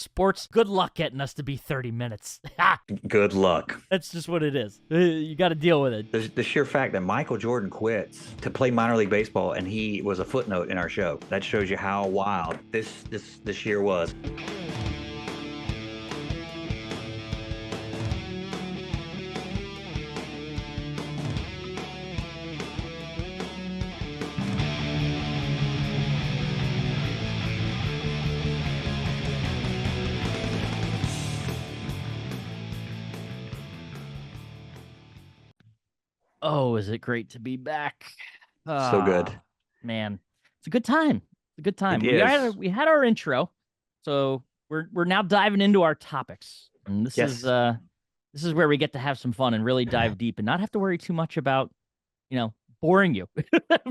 sports. Good luck getting us to be 30 minutes. Good luck. That's just what it is. You got to deal with it. The sheer fact that Michael Jordan quits to play minor league baseball and he was a footnote in our show, that shows you how wild this year was. Oh, is it great to be back? So good. Man. It's a good time. It's a good time. It We had our intro. So we're now diving into our topics. And this is where we get to have some fun and really dive deep and not have to worry too much about, boring you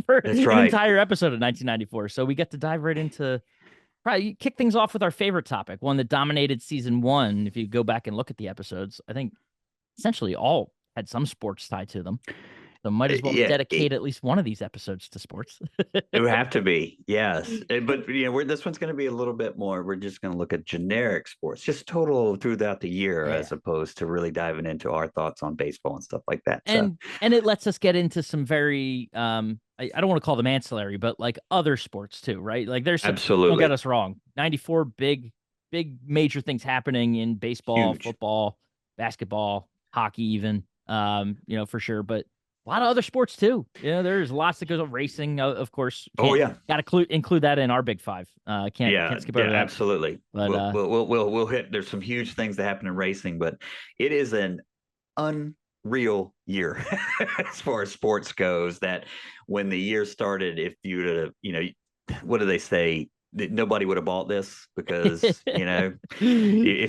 for That's right. an entire episode of 1994. So we get to dive right into probably kick things off with our favorite topic, one that dominated season 1. If you go back and look at the episodes, I think essentially all had some sports tied to them. So might as well dedicate at least one of these episodes to sports. It would have to be, yes. But this one's going to be a little bit more. We're just going to look at generic sports, just total throughout the year, as opposed to really diving into our thoughts on baseball and stuff like that. And it lets us get into some very I don't want to call them ancillary, but like other sports too, right? Like there's some, absolutely. Don't get us wrong. 94 big major things happening in baseball, football, basketball, hockey, even for sure. But a lot of other sports too. There's lots that goes on. Racing, of course. Got to include that in our big five. Can't skip over that. Absolutely. But we'll hit. There's some huge things that happen in racing, but it is an unreal year as far as sports goes. That when the year started, if you what do they say? Nobody would have bought this because if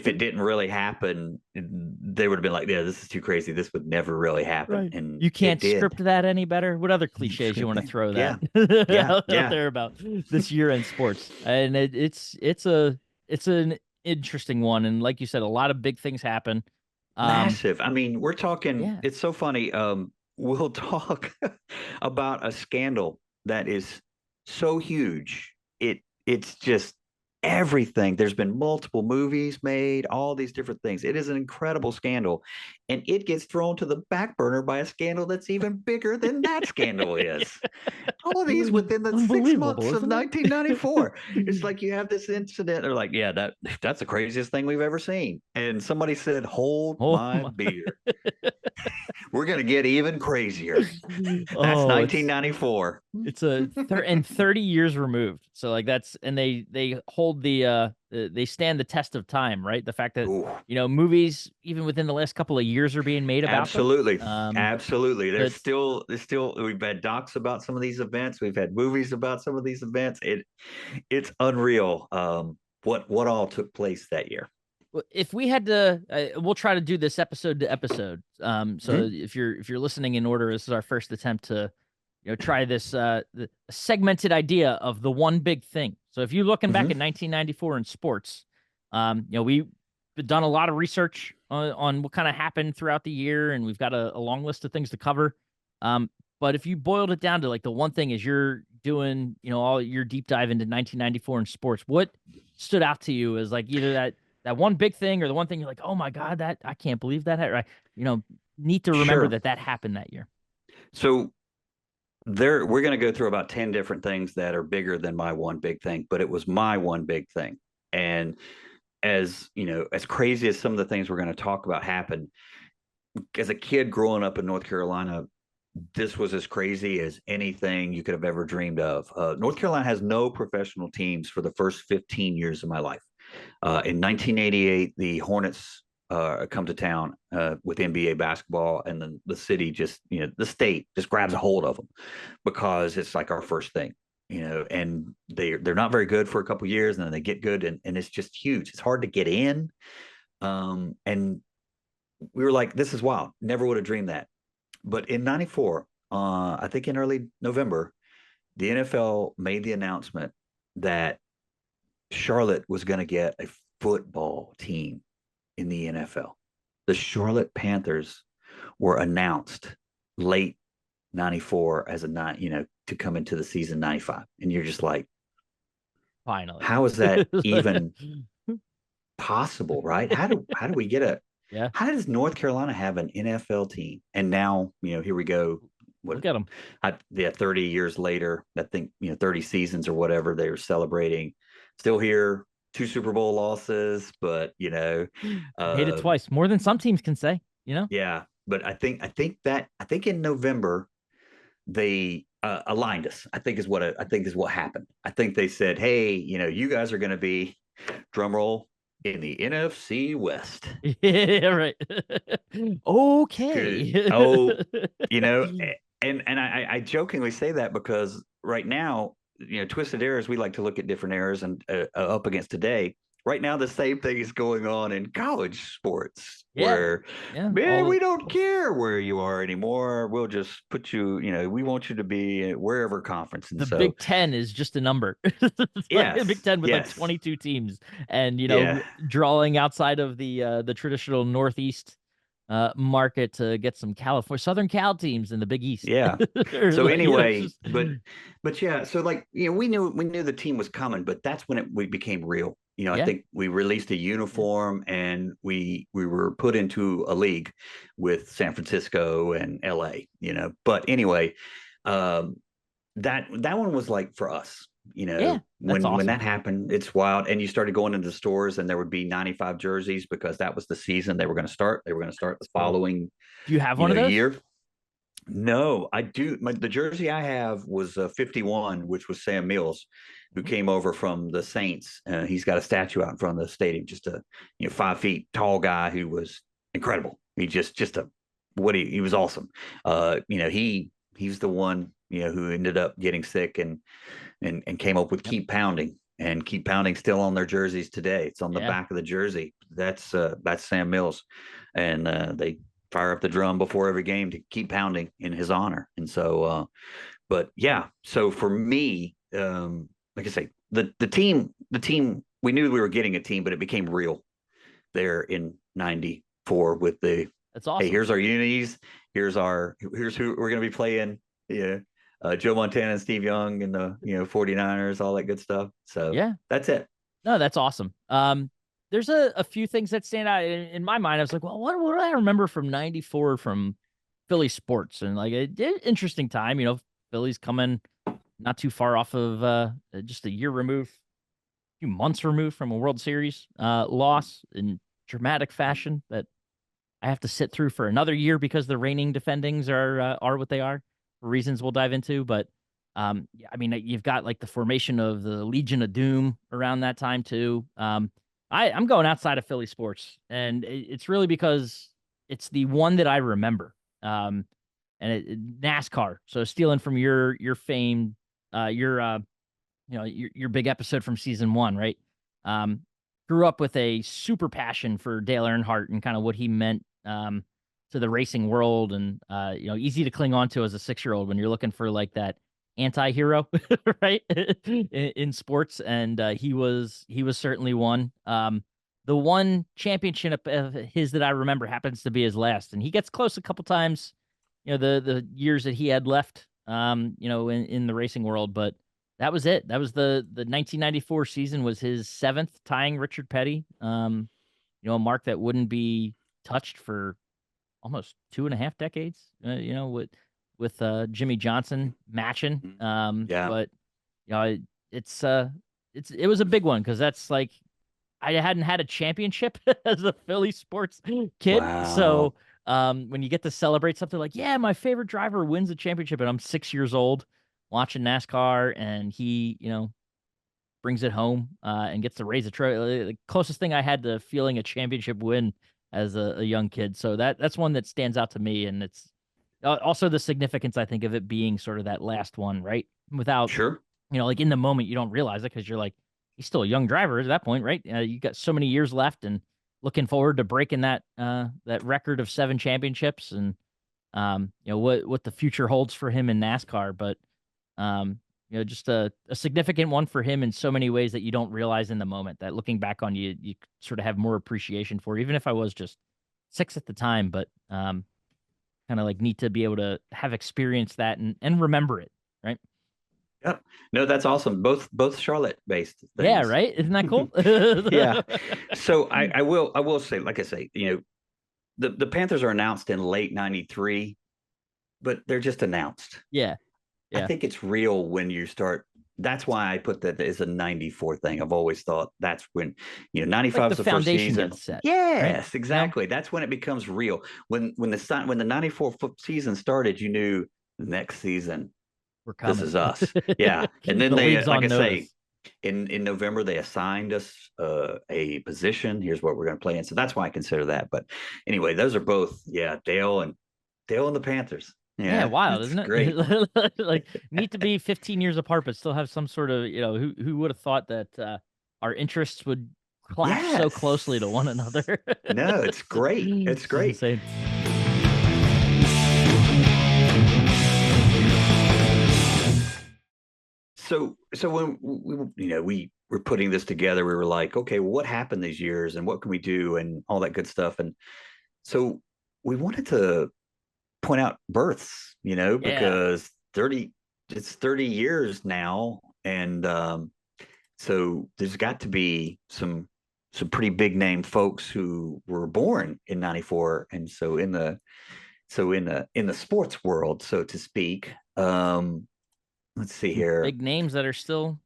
it didn't really happen, they would have been like, yeah, this is too crazy, this would never really happen. Right. And you can't script that any better. What other cliches you want to throw that out there about this year in sports? And it's an interesting one, and like you said, a lot of big things happen. Massive. I mean, we're talking it's so funny. We'll talk about a scandal that is so huge it's just everything. There's been multiple movies made, all these different things. It is an incredible scandal, and it gets thrown to the back burner by a scandal that's even bigger than that scandal is. All of these within the 6 months of 1994. It's like you have this incident. They're like, yeah, that's the craziest thing we've ever seen. And somebody said, hold my beer. We're going to get even crazier. That's 1994. It's 30 years removed. So like they hold they stand the test of time, right? The fact that, movies, even within the last couple of years, are being made about absolutely. them. Absolutely. There's still, we've had docs about some of these events. We've had movies about some of these events. It's unreal. What all took place that year. If we had to, we'll try to do this episode to episode. So if you're listening in order, this is our first attempt to, try this the segmented idea of the one big thing. So if you're looking back at 1994 in sports, we've done a lot of research on what kind of happened throughout the year, and we've got a long list of things to cover. But if you boiled it down to like the one thing is you're doing, all your deep dive into 1994 in sports, what stood out to you as like either that one big thing or the one thing you're like, oh my God, that I can't believe that, right? Need to remember that happened that year. So we're going to go through about 10 different things that are bigger than my one big thing, but it was my one big thing. And as crazy as some of the things we're going to talk about happened, as a kid growing up in North Carolina, this was as crazy as anything you could have ever dreamed of. North Carolina has no professional teams for the first 15 years of my life. In 1988, the Hornets come to town with NBA basketball, and then the city just, the state just grabs a hold of them because it's like our first thing, and they're not very good for a couple of years, and then they get good, and it's just huge. It's hard to get in, and we were like, this is wild. Never would have dreamed that. But in 94, I think in early November, the NFL made the announcement that Charlotte was going to get a football team in the NFL. The Charlotte Panthers were announced late 94 as to come into the season 95. And you're just like, finally, how is that even possible, right? How do we get a Yeah. how does North Carolina have an NFL team? And now, here we go. What Look at them. yeah, 30 years later, I think, 30 seasons or whatever they're celebrating. Still here, two Super Bowl losses, but Made it uh twice, more than some teams can say, you know? yeah, but I think in November they aligned us. I think is what happened. I think they said, "Hey, you guys are going to be drum roll in the NFC West." Yeah, right. Oh, Okay. and I jokingly say that because right now, twisted eras, we like to look at different eras and up against today. Right now, the same thing is going on in college sports Yeah. where, Yeah. man, we don't care where you are anymore. We'll just put you, we want you to be wherever conference. And The so, Big Ten is just a number. It's like a Big yes, Ten with like yes, 22 teams, and yeah, drawing outside of the traditional Northeast market to get some California Southern Cal teams in the Big East. yeah. Or So like, it's anyway, just but yeah, so like we knew the team was coming, but that's when we became real. I yeah, think we released a yeah, uniform and we were put into a league with San Francisco and LA. But anyway, um, that one was like for us. yeah. That's When awesome. that happened, it's wild. And you started going into the stores, and there would be 95 jerseys because that was the season they were going to start. They were going to start the That's cool. following, Do you have one of those? year. No, I do. The jersey I have was 51, which was Sam Mills, who Mhm. came over from the Saints. He's got a statue out in front of the stadium, just a 5 feet tall guy who was incredible. He just a what he was awesome. He's the one who ended up getting sick and came up with Yep. Keep Pounding, and Keep Pounding still on their jerseys today. It's on the Yeah. back of the jersey. That's Sam Mills, and they fire up the drum before every game to keep pounding in his honor. And so, but yeah, so for me, like I say, the team, we knew we were getting a team, but it became real there in '94 with the, That's hey, awesome. here's our unities, here's who we're going to be playing. Yeah. Joe Montana and Steve Young and the 49ers, all that good stuff. So Yeah. that's it. No, that's awesome. There's a few things that stand out in my mind. I was like, well, what do I remember from '94 from Philly sports? And like, interesting time. Philly's coming not too far off of just a year removed, a few months removed from a World Series loss in dramatic fashion that I have to sit through for another year because the reigning defendings are what they are for reasons we'll dive into. But yeah, I mean, you've got like the formation of the Legion of Doom around that time too. I'm going outside of Philly sports, and it's really because it's the one that I remember. And NASCAR. So stealing from your famed your big episode from season one, right? Um, grew up with a super passion for Dale Earnhardt and kind of what he meant to the racing world, and easy to cling on to as a 6-year-old when you're looking for like that anti-hero, right? In sports, and he was certainly one. The one championship of his that I remember happens to be his last, and he gets close a couple times. The years that he had left, in the racing world, but that was it. That was the 1994 season was his 7th, tying Richard Petty. A mark that wouldn't be touched for almost 2.5 decades. With Jimmy Johnson matching. Mhm. Yeah. But it's it was a big one because that's like I hadn't had a championship as a Philly sports kid. So Wow. when you get to celebrate something like, yeah, my favorite driver wins the championship, and I'm 6 years old watching NASCAR, and he, brings it home and gets to raise a trophy. The closest thing I had to feeling a championship win as a young kid. So that's one that stands out to me, and it's also the significance I think of it being sort of that last one, right? Without Sure. like in the moment you don't realize it because you're like he's still a young driver at that point, right? You got so many years left, and looking forward to breaking that record of 7 championships, and what the future holds for him in NASCAR. But just a significant one for him in so many ways that you don't realize in the moment. That looking back on you sort of have more appreciation for, even if I was just 6 at the time. But kind of like neat to be able to have experienced that and remember it, right? Yep. No, that's awesome. Both Charlotte based Yeah, things. right? Isn't that cool? Yeah. So I will say, like I say, the Panthers are announced in late '93, but they're just announced. Yeah. I Yeah. think it's real when you start. That's why I put that as a '94 thing. I've always thought that's when, Like 95 the is the first foundation season. gets set, right? Yes, You know? exactly. That's when it becomes real. When the '94 season started, you knew the next season, We're this coming. is us. Yeah. And then The they, league's like on I say, notice. in November they assigned us a position. Here's what we're going to play in. So that's why I consider that. But anyway, those are both, yeah, Dale and the Panthers. Yeah, Yeah, wild, it's isn't great. it? Like neat to be 15 years apart, but still have some sort of, who would have thought that our interests would clash so closely to one Yes. another? No, it's great. It's It's just great. insane. So when we were putting this together, we were like, okay, well, what happened these years and what can we do and all that good stuff. And so we wanted to point out births, Yeah. because it's 30 years now. And so there's got to be some pretty big name folks who were born in '94. And so in the sports world, so to speak, let's see Some here. big names that are still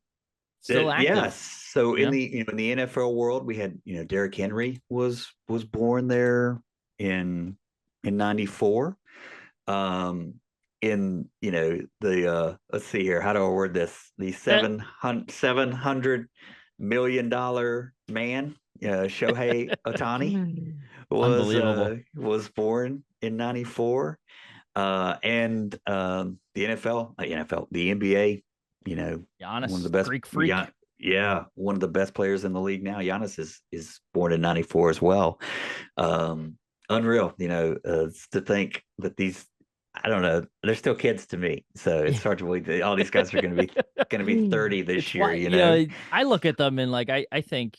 active, Yes. So you know? in the NFL world, we had, Derrick Henry was born there in '94. Um, in the let's see here, how do I word this? The Eh, $700 million man, Shohei Ohtani Unbelievable. was born in '94. And the the NBA, one of the Giannis, best. Greek Yeah, freak. yeah, one of the best players in the league now. Giannis is born in '94 as well. Um, Unreal, to think that these. I don't know. They're still kids to me, so it's hard to believe that all these guys are going to be 30 this It's year. why, I look at them and like I think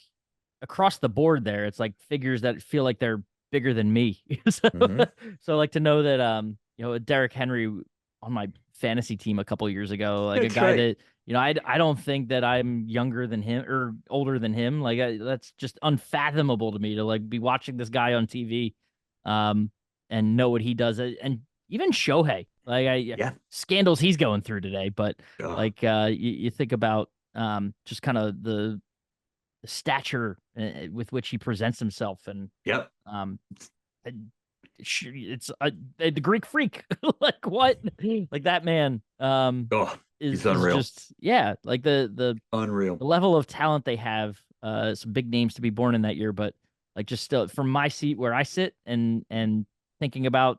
across the board there, it's like figures that feel like they're bigger than me. So, Hmm. so like to know that Derrick Henry on my fantasy team a couple years ago, like a That's guy right. that I don't think that I'm younger than him or older than him. Like that's just unfathomable to me to like be watching this guy on TV, um, and know what he does. And even Shohei, like Yeah. scandals he's going through today, but Oh, like you think about just kind of the stature with which he presents himself and yep. um it's the Greek freak. Like what, like that man Oh, he's is unreal. just, yeah, like Unreal. the level of talent they have, some big names to be born in that year, but like just still from my seat where I sit and thinking about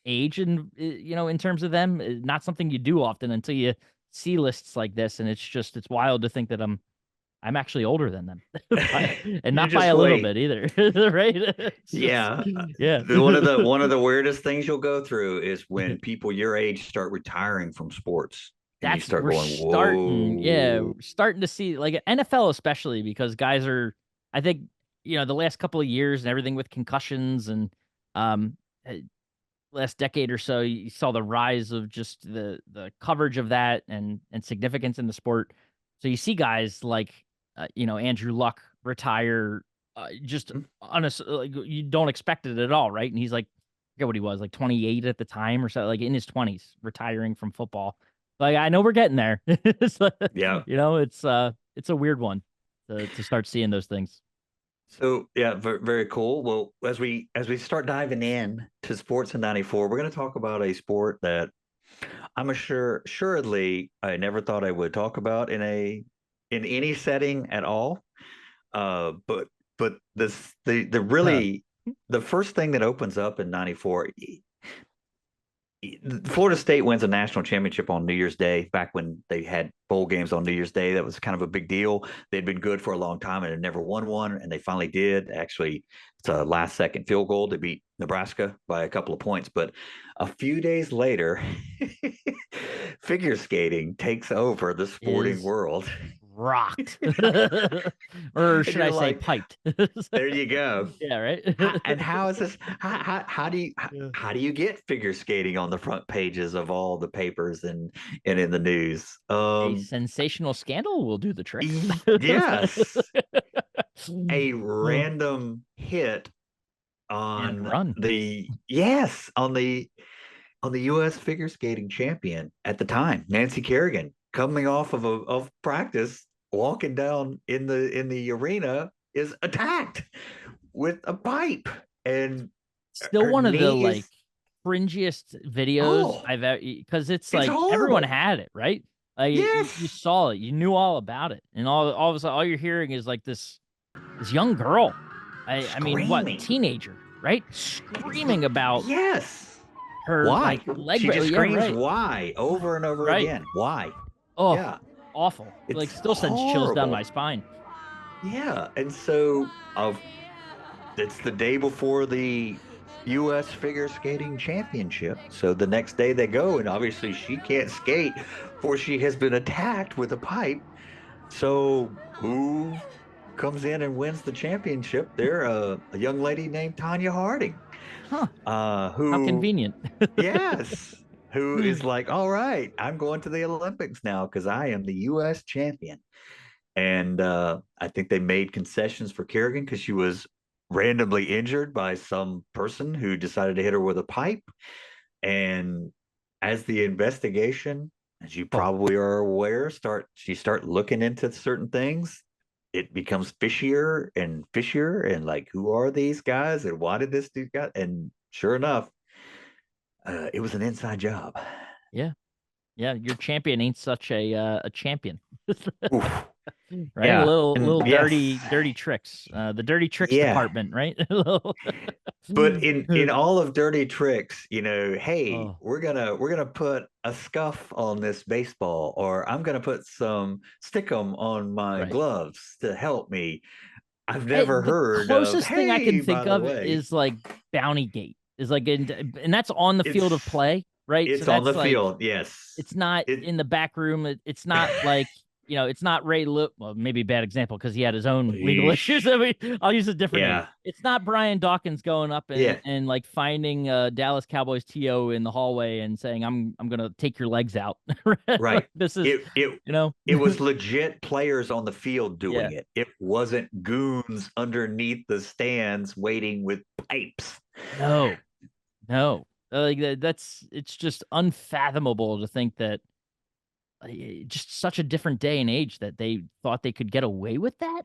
age and in terms of them, not something you do often until you see lists like this, and it's wild to think that I'm actually older than them, and You not by just a little wait. bit either, right? It's just, Yeah. yeah. One of the weirdest things you'll go through is when people your age start retiring from sports and you That's start we're going, starting, yeah, whoa. we're starting to see like NFL especially because guys are, I think, the last couple of years and everything with concussions and um uh, last decade or so, you saw the rise of just the coverage of that and significance in the sport. So you see guys like Andrew Luck retire, just Hmm. honest, like you don't expect it at all, right? And he's like, I forget what he was, like 28 at the time or so, like in his 20s, retiring from football. Like I know we're getting there. So, Yeah. it's a weird one to start seeing those things. So yeah, very cool. Well, as we start diving in to sports in '94, we're going to talk about a sport that assuredly I never thought I would talk about in any setting at all. But the Huh. really the first thing that opens up in '94, Florida State wins a national championship on New Year's Day. Back when they had bowl games on New Year's Day, that was kind of a big deal. They'd been good for a long time and had never won one, and they finally did. Actually, it's a last-second field goal to beat Nebraska by a couple of points. But a few days later, figure skating takes over the sporting Is world. rocked, or should you're I say like, piped? there you go. Yeah, right. And how is this? How do you Yeah. how do you get figure skating on the front pages of all the papers and in the news? A sensational scandal will do the trick. Yes, a Oh, random hit and on run. the U.S. figure skating champion at the time, Nancy Kerrigan, coming off of practice, walking down in the arena, is attacked with a pipe, and Still her one of the knee like is cringiest videos oh, I've ever, because it's it's like everyone horrible. had it, right? Like you Yes, saw it, you knew all about it, and all of a sudden all you're hearing is like this young girl. I mean, what, screaming. teenager, right? Screaming about Yes. her Why? like leg She just yeah, screams right. why over and over Right. again. Why? Oh, Yeah. awful. Like It's still sends chills down horrible. my spine. Yeah. And so it's the day before the US figure skating championship. So the next day they go, and obviously she can't skate for she has been attacked with a pipe. So who comes in and wins the championship? They're a young lady named Tanya Harding, Huh. How who, convenient. yes, who is like, all right, I'm going to the Olympics now because I am the U.S. champion. And I think they made concessions for Kerrigan because she was randomly injured by some person who decided to hit her with a pipe. And as the investigation, as you Oh, probably are aware, start looking into certain things, it becomes fishier and fishier, and like, who are these guys and why did this dude got? And sure enough, it was an inside job. yeah. Yeah, your champion ain't such a champion. Oof. Right? Yeah, Little and yes, dirty tricks. The dirty tricks yeah. department, right? But in all of dirty tricks, hey, Oh, we're gonna put a scuff on this baseball, or I'm gonna put some stickum on my right. gloves to help me. I've never The heard of, closest thing I can hey, by think the of way, is like Bounty Gate is like and that's on the field of it's play, right? So it's on that's the like field. Yes. it's not It in the back room. It's not like, it's not Ray Lewis. Well, maybe a bad example because he had his own legal issues. Yeesh. I mean, I'll use a different name. Yeah. It's not Brian Dawkins going up and, Yeah. like finding Dallas Cowboys TO in the hallway and saying, I'm gonna take your legs out. Like, Right. this is, It it you know, it was legit players on the field yeah. doing it. It wasn't goons underneath the stands waiting with pipes. No, no. Like that's it's just unfathomable to think that just such a different day and age that they thought they could get away with that.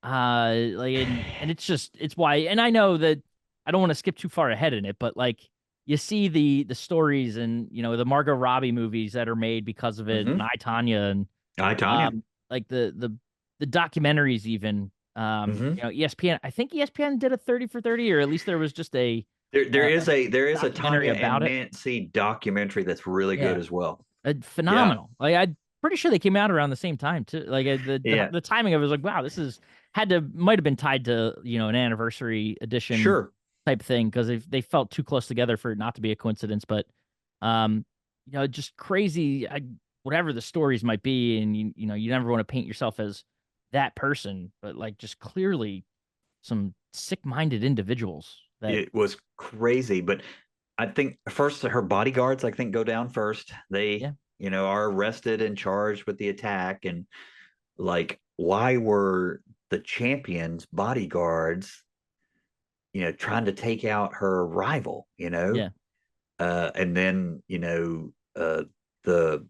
Like and it's why, and I know that I don't want to skip too far ahead in it, but like you see the stories and the Margot Robbie movies that are made because of it, and Mm-hmm. I Tanya, and I, Tanya. um like the documentaries even, Mm-hmm. ESPN, I think ESPN did a 30 for 30, or at least there was just There, there uh, is a there is a documentary Tanya and about it. Nancy documentary that's really good Yeah, as well. Yeah. phenomenal. Like I'm pretty sure they came out around the same time too. Like Yeah. the timing of it was like, wow, this is might have been tied to an anniversary edition Sure. type thing because they felt too close together for it not to be a coincidence. But um, just crazy. Whatever the stories might be, and you never want to paint yourself as that person, but like just clearly some sick-minded individuals that It was crazy, but I think first her bodyguards, I think, go down first. They, yeah are arrested and charged with the attack. And like, why were the champion's bodyguards, trying to take out her rival, yeah and then, the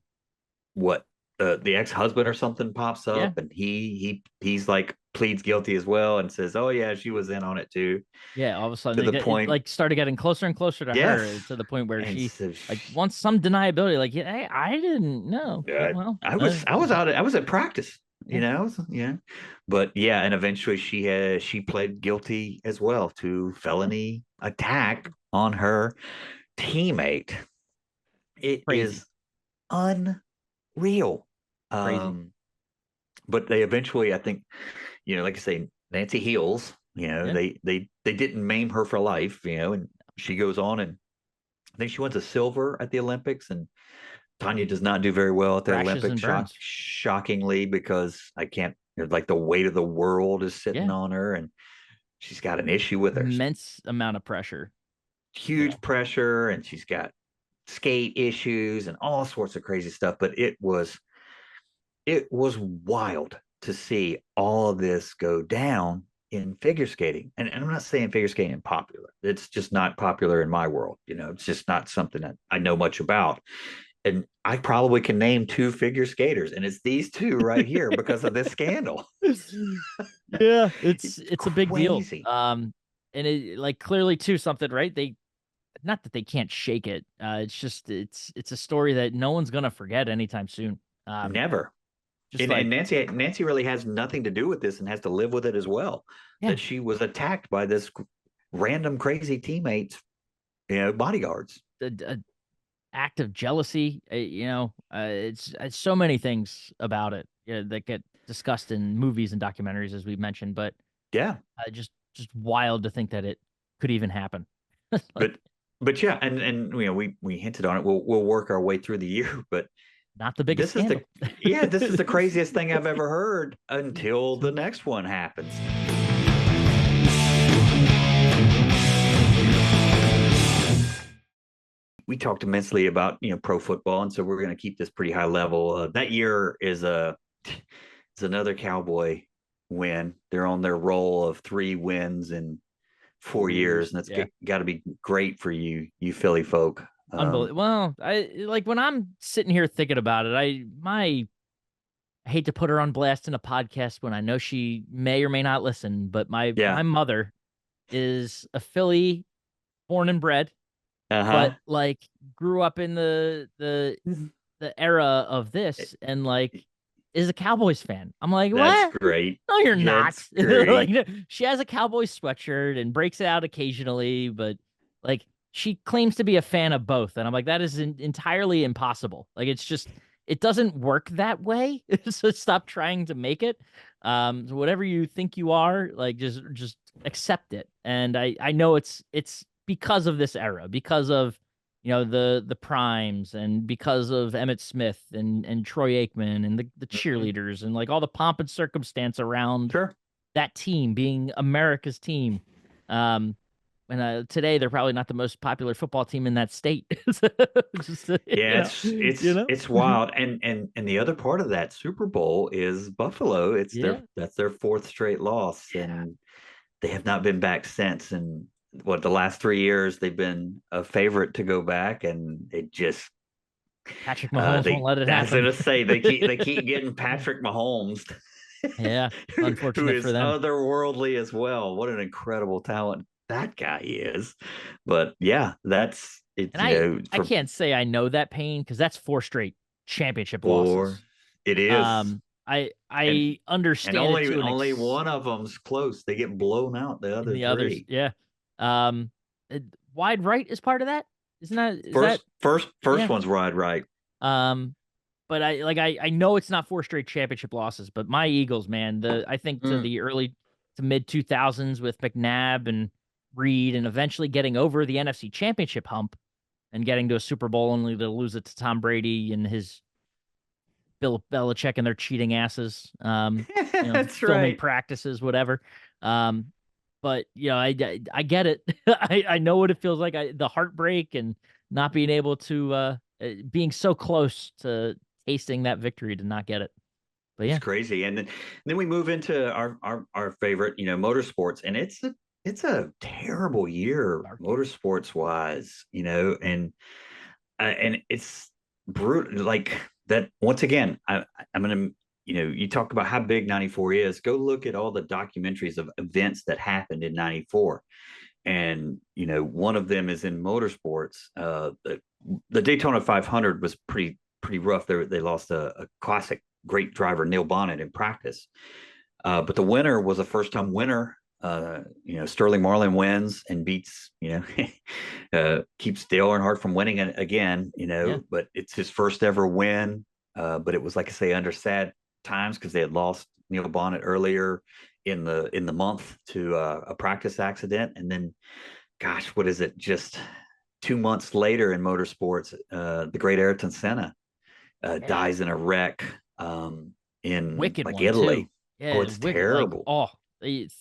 what the ex-husband or something pops yeah up, and he's like pleads guilty as well and says, oh yeah, she was in on it too, Yeah, all of a sudden to the it point. like started getting closer and closer to her Yes. to the point where And she so like wants some deniability. Like, yeah, hey, I didn't know. uh, Well, I was at practice, yeah, yeah. But yeah, and eventually she pled guilty as well to felony attack on her teammate. It crazy, is unreal. crazy. Um, but they eventually, I think, like I say, Nancy heals. Yeah, They didn't maim her for life. And she goes on, and I think she went to silver at the Olympics, and Tanya does not do very well at the Rashes Olympics, and burns. shockingly, because I can't, like the weight of the world is sitting Yeah, on her, and she's got an issue with her immense amount of pressure. Yeah, huge pressure, and she's got skate issues and all sorts of crazy stuff. But it was wild to see all of this go down in figure skating. And I'm not saying figure skating is popular. It's just not popular in my world. It's just not something that I know much about. And I probably can name two figure skaters, and it's these two right here because of this scandal. yeah, It's it's a big deal. crazy. And it like clearly too something, right? They not that they can't shake it. It's just it's a story that no one's gonna forget anytime soon. Never. Just And like Nancy really has nothing to do with this and has to live with it as well. yeah, That she was attacked by this random crazy teammates, bodyguards. a act of jealousy. It's so many things about it, that get discussed in movies and documentaries, as we mentioned. But Yeah. just wild to think that it could even happen. Like, But yeah, and we hinted on it. We'll work our way through the year, but not the biggest this is scandal. the craziest thing I've ever heard until the next one happens. We talked immensely about pro football, and so we're going to keep this pretty high level. That year is another Cowboy win. They're on their roll of 3 wins in 4 years, and that's Yeah. got to be great for you Philly folk. Unbelievable. Well, I like when I'm sitting here thinking about it, I hate to put her on blast in a podcast when I know she may or may not listen, but Yeah. my mother is a Philly born and bred, but Uh-huh. like grew up in the era of this and like is a Cowboys fan. I'm like, That's what? great. No, you're not. That's Like, great. no, she has a Cowboys sweatshirt and breaks it out occasionally, but like she claims to be a fan of both, and I'm like, that is entirely impossible. Like, it's just it doesn't work that way. So stop trying to make it. So whatever you think you are, like, just accept it. And I know it's because of this era, because of the primes, and because of Emmett Smith and Troy Aikman and the Mhm. cheerleaders and like all the pomp and circumstance around Sure. that team being America's team. Um, and today they're probably not the most popular football team in that state. So, just, Yeah, it's wild. And the other part of that Super Bowl is Buffalo. Yeah, That's their fourth straight loss, yeah. and they have not been back since. And what, the last 3 years they've been a favorite to go back, and it just Patrick Mahomes won't they let it that's happen. gonna say they keep getting Patrick Mahomes, Yeah, who unfortunate for is them. otherworldly as well. What an incredible talent that guy is. But yeah, that's it. And I For can't say I know that pain because that's 4 straight championship four, losses. it is. And I and understand it only to an only one of them's close. They get blown out the in other the others. three. Yeah. Um, uh, Wide right is part of that. Isn't that is that First yeah? one's right. Um, but I know it's not 4 straight championship losses, but my Eagles, man, I think to Mm. the early to mid 2000s with McNabb and Reed, and eventually getting over the NFC Championship hump and getting to a Super Bowl only to lose it to Tom Brady and his Bill Belichick and their cheating asses. That's Filming right. practices, whatever. Um, but I get it. I know what it feels like. The heartbreak and not being able to being so close to tasting that victory to not get it. But It's yeah, crazy. And then we move into our favorite, motorsports, and it's a terrible year dark year. motorsports wise, and it's brutal. Like that once again. I'm gonna, you talk about how big '94 is. Go look at all the documentaries of events that happened in '94, and one of them is in motorsports. The Daytona 500 was pretty rough. They lost a classic great driver, Neil Bonnet, in practice. But the winner was a first time winner. Sterling Marlin wins and beats, keeps Dale Earnhardt from winning it again, Yeah, but it's his first ever win. But it was, like I say, under sad times because they had lost Neil Bonnet earlier in the month to a practice accident. And then, gosh, what is it? Just 2 months later in motorsports, the great Ayrton Senna Yeah. dies in a wreck in Wicked like one too. Italy. Oh, Yeah, it's wicked. Like, terrible. oh,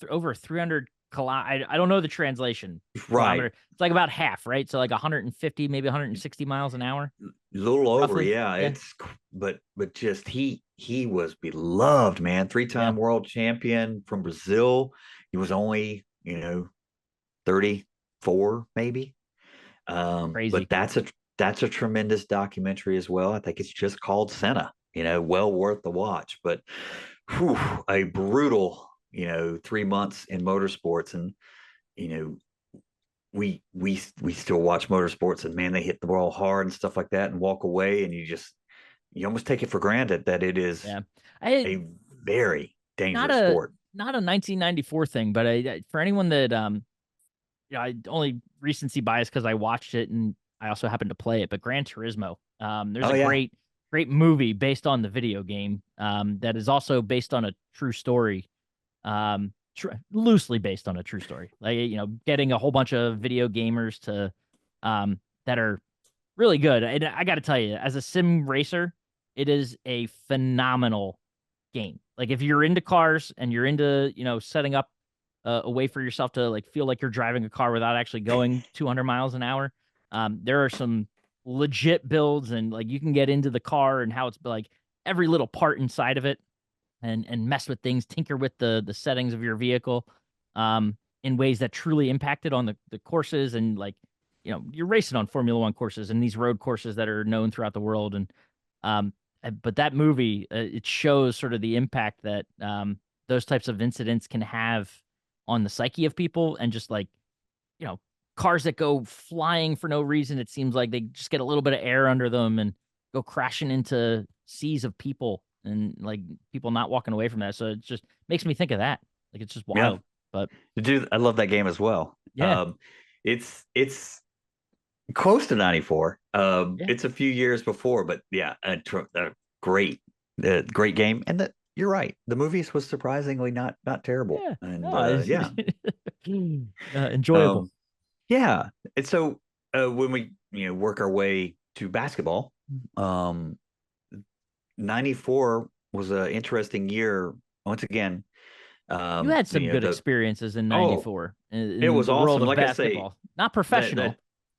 over 300 I don't know the translation Right. kilometer. It's like about half, right? So like 150, maybe 160 miles an hour, A little over, roughly. yeah. Yeah, But just he was beloved, man. yeah, Three-time world champion from Brazil. He was only, 34 maybe. But crazy. that's a tremendous documentary as well. I think it's just called Senna. Well worth the watch. But whew, a brutal, 3 months in motorsports, and you know we still watch motorsports, and man, they hit the ball hard and stuff like that, and walk away, and you almost take it for granted that it is Yeah, I a very not dangerous a sport. not a 1994 thing, but for anyone that I only recency bias because I watched it and I also happened to play it. But Gran Turismo, there's Oh a yeah, great movie based on the video game, that is also based on a true story, loosely based on a true story. Like, getting a whole bunch of video gamers to, that are really good. And I got to tell you, as a sim racer, it is a phenomenal game. Like, if you're into cars and you're into, setting up a way for yourself to like feel like you're driving a car without actually going 200 miles an hour, there are some legit builds, and like you can get into the car and how it's like every little part inside of it, and mess with things, tinker with the settings of your vehicle, in ways that truly impacted on the courses. And like, you're racing on Formula One courses and these road courses that are known throughout the world. And um, but that movie, it shows sort of the impact that those types of incidents can have on the psyche of people, and just like, you know cars that go flying for no reason. It seems like they just get a little bit of air under them and go crashing into seas of people, and like people not walking away from that. So it just makes me think of that. Like, it's just yeah. wild. But Dude, I love that game as well. yeah, It's close to 94. yeah, It's a few years before, but yeah, a great, great game. And that you're right. The movies was surprisingly not terrible. yeah. And No, yeah, enjoyable. um, yeah. And so when we work our way to basketball, um, 94 was an interesting year once again. You had some good The experiences in oh, '94 it in was the world awesome. of Like I say, basketball. Not that professional,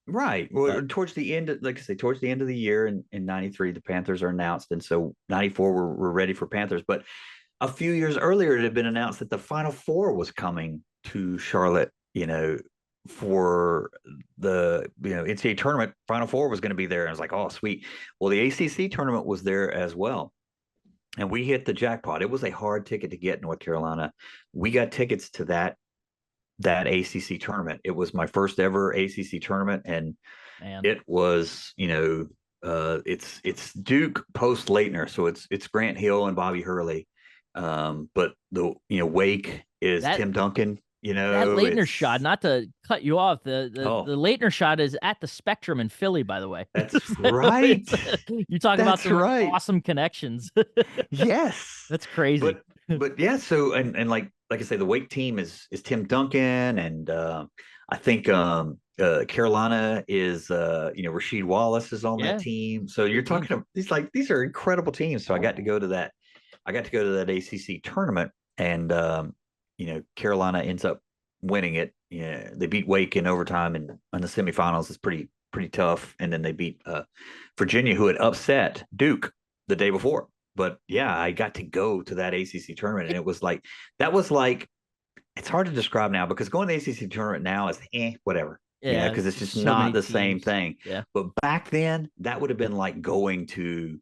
right. Well, but towards the end, like I say, towards the end of the year in '93, the Panthers are announced, and so '94 we're ready for Panthers. But a few years earlier, it had been announced that the Final Four was coming to Charlotte. For the NCAA tournament, Final Four was going to be there, and I was like, oh, sweet. Well, the ACC tournament was there as well, and we hit the jackpot. It was a hard ticket to get North Carolina. We got tickets to that ACC tournament. It was my first ever ACC tournament, and man, it was, it's Duke post Leitner, so it's Grant Hill and Bobby Hurley. But the Wake is that Tim Duncan. that Leitner shot, It's not to cut you off, oh, the Leitner shot is at the Spectrum in Philly, by the way. that's So right, you talk about that's some right. awesome connections. Yes, That's crazy. but yeah. So and like I say, the Wake team is Tim Duncan, and I think Carolina is Rasheed Wallace is on that Yeah, team. So you're good talking teams. about these are incredible teams. So I got to go to that. I got to go to that ACC tournament, and Carolina ends up winning it. Yeah, they beat Wake in overtime, and in the semifinals is pretty tough. And then they beat Virginia, who had upset Duke the day before. But yeah, I got to go to that ACC tournament, and It, it was like that was like it's hard to describe now because going to the ACC tournament now is whatever, yeah, because it's it's just so not many the same teams. thing. Yeah, But back then, that would have been like going to,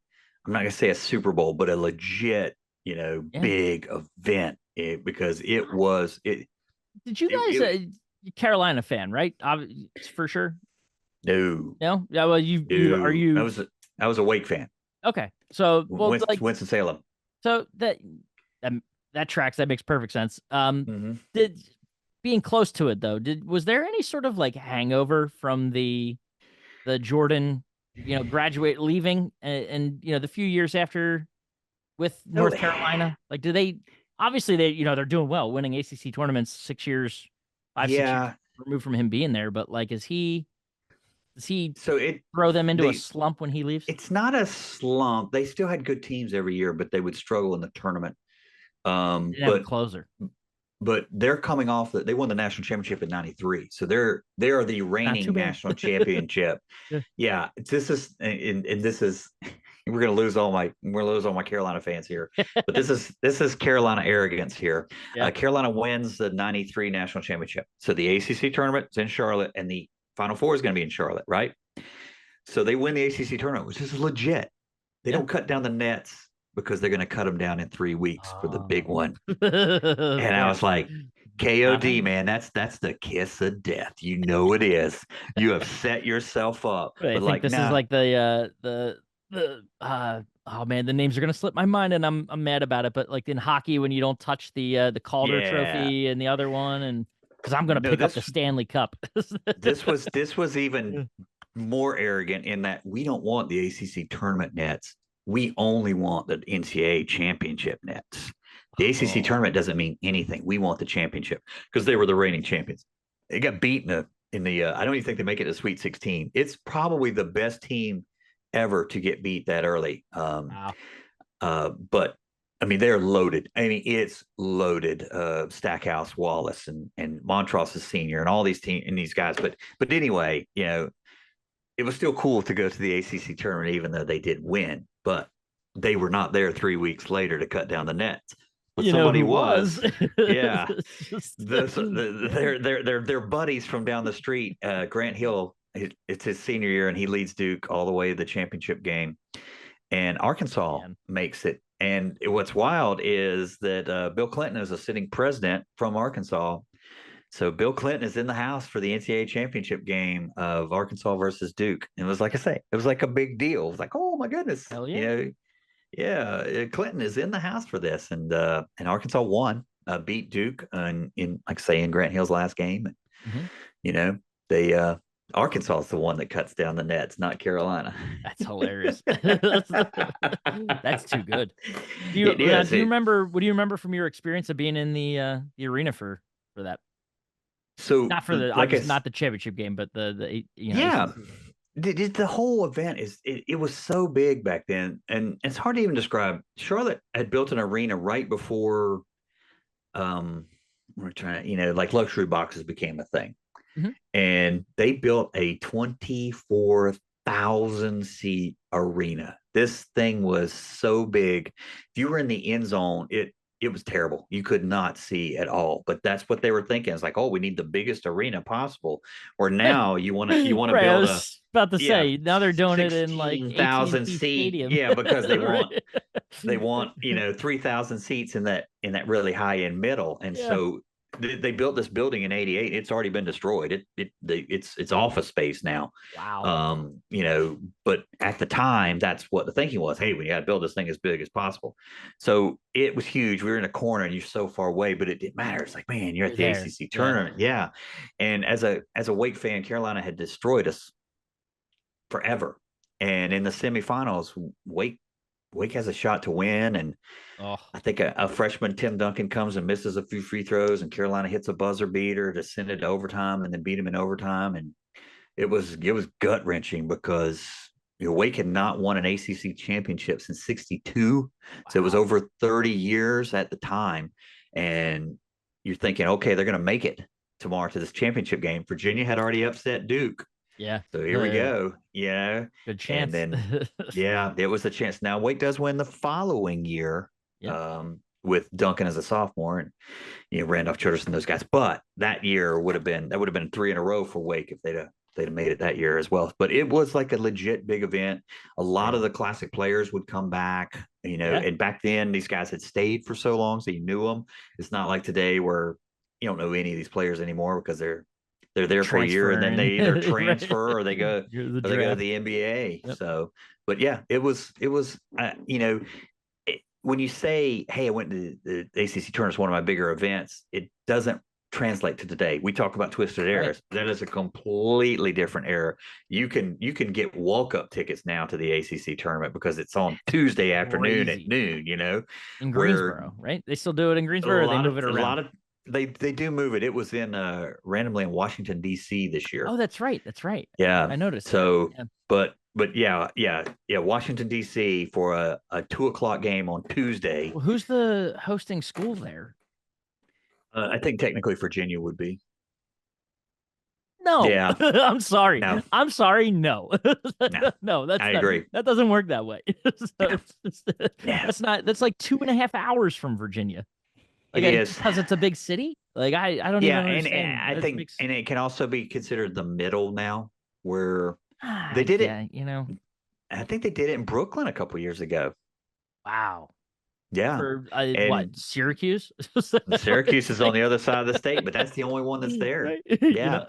I'm not gonna say a Super Bowl, but a legit, yeah. big event, because it was Did you guys, it Carolina fan, right? For sure. no No, yeah. Well, you are no you I was a Wake fan, okay? So, well, like, Winston Salem. so that that tracks. That makes perfect sense. Hmm. Did being close to it though, was there any sort of like hangover from the Jordan, graduate leaving, and the few years after with So North Carolina? Like, do they obviously they're doing well, winning ACC tournaments 6 years, 5 6 years yeah, removed from him being there, but like, is he Does he So throw them into a slump when he leaves? it's not a slump. They still had good teams every year, but they would struggle in the tournament. They didn't have a closer. But they're coming off that they won the national championship in '93, so they are the reigning national championship. Yeah, this is and this is we're gonna lose all my Carolina fans here, but this is Carolina arrogance here. Carolina wins the '93 national championship, so the ACC tournament is in Charlotte, and the Final Four is going to be in Charlotte, right? So they win the ACC tournament, which is legit. They don't cut down the nets because they're going to cut them down in 3 weeks for the big one. And I was like, KOD, man, that's the kiss of death. You know it is. You have set yourself up. I think this is like the oh man, the names are gonna slip my mind, and I'm mad about it. But like in hockey, when you don't touch the Calder Trophy and the other one, and because I'm gonna pick up the Stanley Cup. this was even more arrogant in that we don't want the ACC tournament nets. We only want the NCAA championship nets. The ACC tournament doesn't mean anything. We want the championship because they were the reigning champions. They got beaten in the I don't even think they make it to Sweet 16. It's probably the best team ever to get beat that early. But I mean, they're loaded. I mean, it's loaded. Stackhouse, Wallace, and Montross is senior, and all these these guys. But anyway, you know, it was still cool to go to the ACC tournament, even though they did win. But they were not there 3 weeks later to cut down the nets. But somebody was. Yeah. They're buddies from down the street. Grant Hill, it's his senior year, and he leads Duke all the way to the championship game. And Arkansas makes it. And what's wild is that Bill Clinton is a sitting president from Arkansas. So Bill Clinton is in the house for the NCAA championship game of Arkansas versus Duke. And it was like I say, it was like a big deal. It was like, oh my goodness. Hell yeah. You know, yeah, Clinton is in the house for this, and Arkansas won, beat Duke in like I say in Grant Hill's last game. Mm-hmm. You know, they Arkansas is the one that cuts down the nets, not Carolina. That's hilarious. That's too good. Do you remember? What do you remember from your experience of being in the arena for that? So not for the not the championship game, but the yeah. The whole event it was so big back then, and it's hard to even describe. Charlotte had built an arena right before we're trying, like luxury boxes became a thing. Mm-hmm. And they built a 24,000 seat arena. This thing was so big. If you were in the end zone, it was terrible. You could not see at all. But that's what they were thinking. It's like, oh, we need the biggest arena possible. Or now you want to build about to say now they're doing it in like 1,000 seat. Yeah, because they want 3,000 seats in that really high end middle. And so they built this building in '88. It's already been destroyed. It's office space now. Wow. But at the time, that's what the thinking was. Hey, we got to build this thing as big as possible. So it was huge. We were in a corner, and you're so far away, but it didn't matter. It's like, man, you're at the ACC tournament. Yeah. And as a Wake fan, Carolina had destroyed us forever. And in the semifinals, Wake has a shot to win, and I think a freshman, Tim Duncan, comes and misses a few free throws, and Carolina hits a buzzer beater to send it to overtime, and then beat him in overtime. And it was gut wrenching because Wake had not won an ACC championship since '62, wow. So it was over 30 years at the time. And you're thinking, okay, they're going to make it tomorrow to this championship game. Virginia had already upset Duke. Yeah. So here we go. Good chance. And then, it was a chance. Now Wake does win the following year with Duncan as a sophomore and Randolph Childress and those guys. But that year would have been 3 in a row for Wake if they'd have made it that year as well. But it was like a legit big event. A lot of the classic players would come back, and back then these guys had stayed for so long, so you knew them. It's not like today where you don't know any of these players anymore because they're there for a year and then they either transfer or they go to the NBA. Yep. So, but it was when you say, hey, I went to the ACC tournament, it's one of my bigger events, it doesn't translate to today. We talk about twisted eras. Right. That is a completely different era. You can get walk-up tickets now to the ACC tournament because it's on Tuesday afternoon at noon, In Greensboro, right? They still do it in Greensboro, or they move it around? they do move it. It was in randomly in Washington D.C. this year. Oh, that's right. That's right. Yeah. I noticed that. So, Yeah. but yeah, Washington D.C. for a 2 o'clock game on Tuesday. Well, who's the hosting school there? I think technically Virginia would be. No, Yeah. I'm sorry. No. I'm sorry. No, No. no, that's I not, agree. that doesn't work that way. So Yeah. that's not, that's like 2.5 hours from Virginia. Like, It is. because it's a big city. Like, I don't Yeah, even and understand. I That think, makes, and it can also be considered the middle now, where they did it. yeah, you know, I think they did it in Brooklyn a couple years ago. wow. Yeah, For what, and Syracuse? Syracuse is on Like, the other side of the state, but that's the only one that's there. right? Yeah,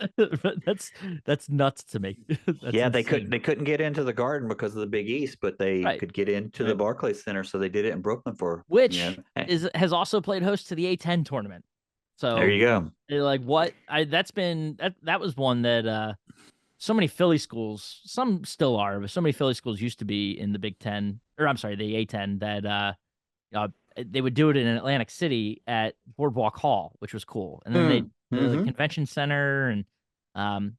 That's nuts to me. That's yeah, insane. they couldn't get into the Garden because of the Big East, but they Right. could get into the Right. Barclays Center, so they did it in Brooklyn for Which has also played host to the A10 tournament. There So you go. like what that's been that was one that so many Philly schools, some still are, but so many Philly schools used to be in the Big Ten, or I'm sorry, the A10, that they would do it in Atlantic City at Boardwalk Hall, which was cool. And then they the convention center and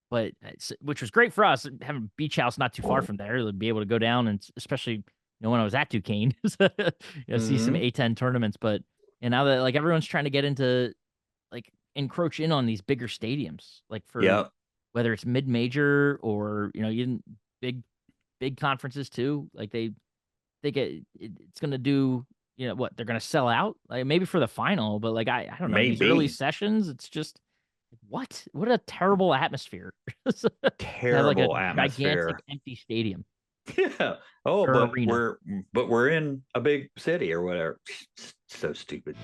but which was great for us having a beach house not too far from there to be able to go down, and especially when I was at Duquesne, see some A10 tournaments. But and now that like everyone's trying to get into like encroach in on these bigger stadiums, like for whether it's mid-major or even big conferences too. Like they get it's gonna do what they're gonna sell out, like maybe for the final, but like I don't know, these early Maybe. sessions, it's just what a terrible atmosphere to have like a Terrible atmosphere. gigantic empty stadium. Yeah. Oh, or but arena. we're in a big city or whatever. So stupid.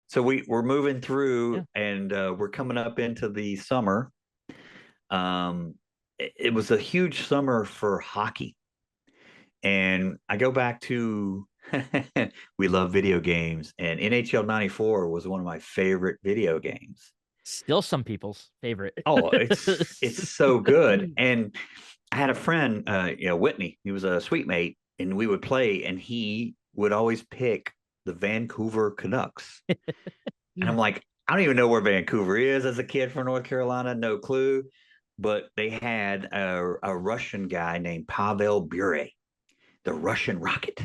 So we're moving through, and we're coming up into the summer. It was a huge summer for hockey, and I go back to we love video games, and NHL '94 was one of my favorite video games. Still some people's favorite. Oh, it's so good. And I had a friend, Whitney. He was a suite mate, and we would play, and he would always pick the Vancouver Canucks. And I'm like, I don't even know where Vancouver is as a kid from North Carolina, no clue. But they had a Russian guy named Pavel Bure, the Russian Rocket,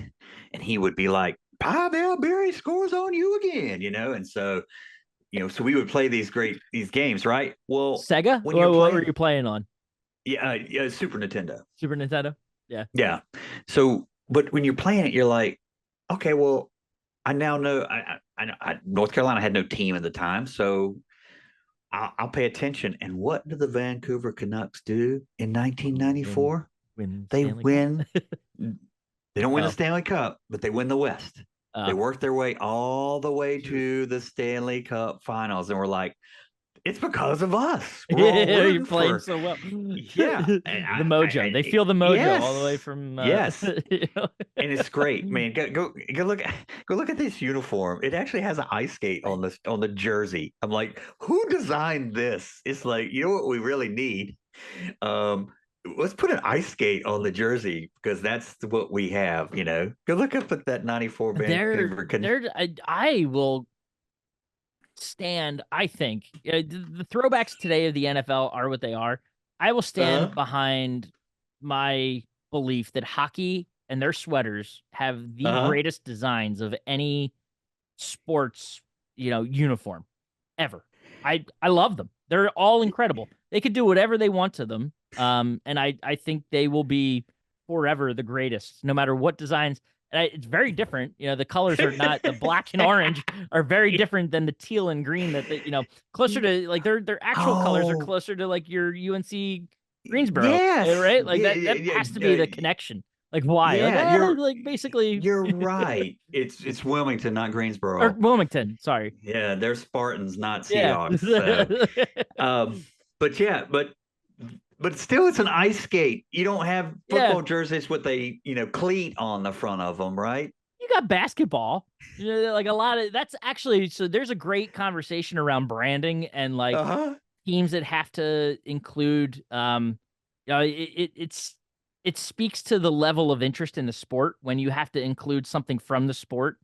and he would be like, Pavel Bure scores on you again, and so so we would play these games, right? Well, Sega. What were you playing on? Yeah, Super Nintendo. Super Nintendo. Yeah. Yeah. So, but when you're playing it, you're like, okay, well, I now know. I North Carolina had no team at the time, so I'll pay attention. And what do the Vancouver Canucks do in 1994? They win. They don't win the Stanley Cup, but they win the West. They work their way all the way to the Stanley Cup Finals, and we're like, it's because of us. You're playing so well. Yeah, the mojo. They feel the mojo all the way from. Yes, and it's great, man. Go look at this uniform. It actually has an ice skate on the jersey. I'm like, who designed this? It's like, you know what we really need. Let's put an ice skate on the jersey because that's what we have. Go look up at that '94 Vancouver. I will stand. I think the throwbacks today of the NFL are what they are. I will stand behind my belief that hockey and their sweaters have the greatest designs of any sports, uniform ever. I love them. They're all incredible. They could do whatever they want to them. And I think they will be forever the greatest, no matter what designs. And it's very different. The colors are not the black and orange are very different than the teal and green that closer to like their actual colors are closer to like your UNC Greensboro. Yes. Right. Like that has to be the connection. Like why? Yeah, like basically you're right. It's Wilmington, not Greensboro. Or Wilmington, sorry. Yeah, they're Spartans, not Seahawks. Yeah. But still, it's an ice skate. You don't have football jerseys with a cleat on the front of them, right? You got basketball. Like a lot of that's actually so. There's a great conversation around branding and like teams that have to include. It's it speaks to the level of interest in the sport when you have to include something from the sport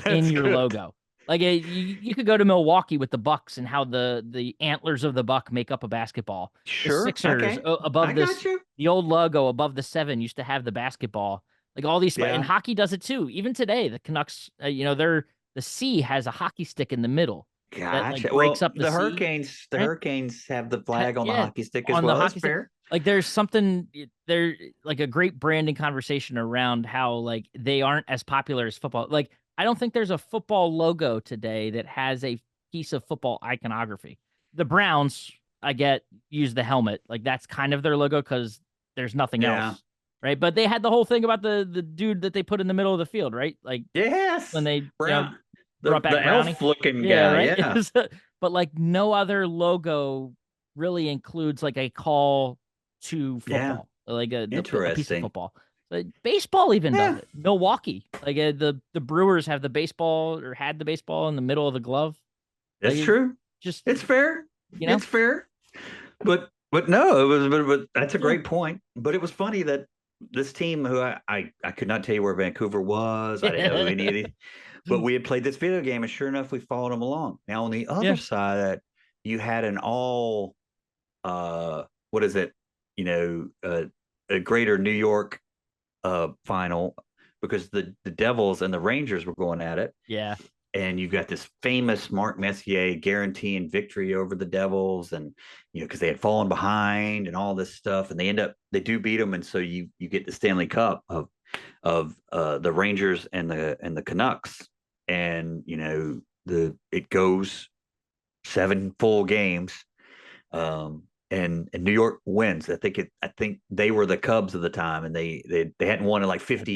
in That's your good. logo. Like you could go to Milwaukee with the Bucks and how the antlers of the buck make up a basketball. The Sure. Sixers Okay. I above got this, you. the old logo above the 7 used to have the basketball. Like all these, and Yeah. hockey does it too. Even today, the Canucks, the C has a hockey stick in the middle that like Gotcha. breaks Well, up the C, The right? Hurricanes have the flag on the Yeah, hockey stick as on the well. That's hockey stick. fair. Like there's something there, like a great branding conversation around how like they aren't as popular as football. Like I don't think there's a football logo today that has a piece of football iconography. The Browns, I get, use the helmet. Like that's kind of their logo because there's nothing Yeah. else. Right. But they had the whole thing about the dude that they put in the middle of the field, right? Like when Yes. they, Brown. brought back The Brownie. elf looking Yeah, guy. right. Yeah. But like no other logo really includes like a call to Yeah. football, like a piece of Interesting. football. Like, baseball even does Yeah. it. Milwaukee, like the Brewers have the baseball or had the baseball in the middle of the glove. Like That's true. just It's fair. you know, It's fair. But no, it was but that's a yeah. great point. But it was funny that this team who I could not tell you where Vancouver was. I didn't know any of these, but we had played this video game and sure enough we followed them along. Now on the other Yeah. side of that, you had an all what is it? A greater New York final because the Devils and the Rangers were going at it. Yeah. And you've got this famous Mark Messier guaranteeing victory over the Devils, and because they had fallen behind and all this stuff, and they do beat them, and so you get the Stanley Cup of the Rangers and the Canucks, and it goes 7 full games, and New York wins. I think they were the Cubs of the time, and they hadn't won in like 50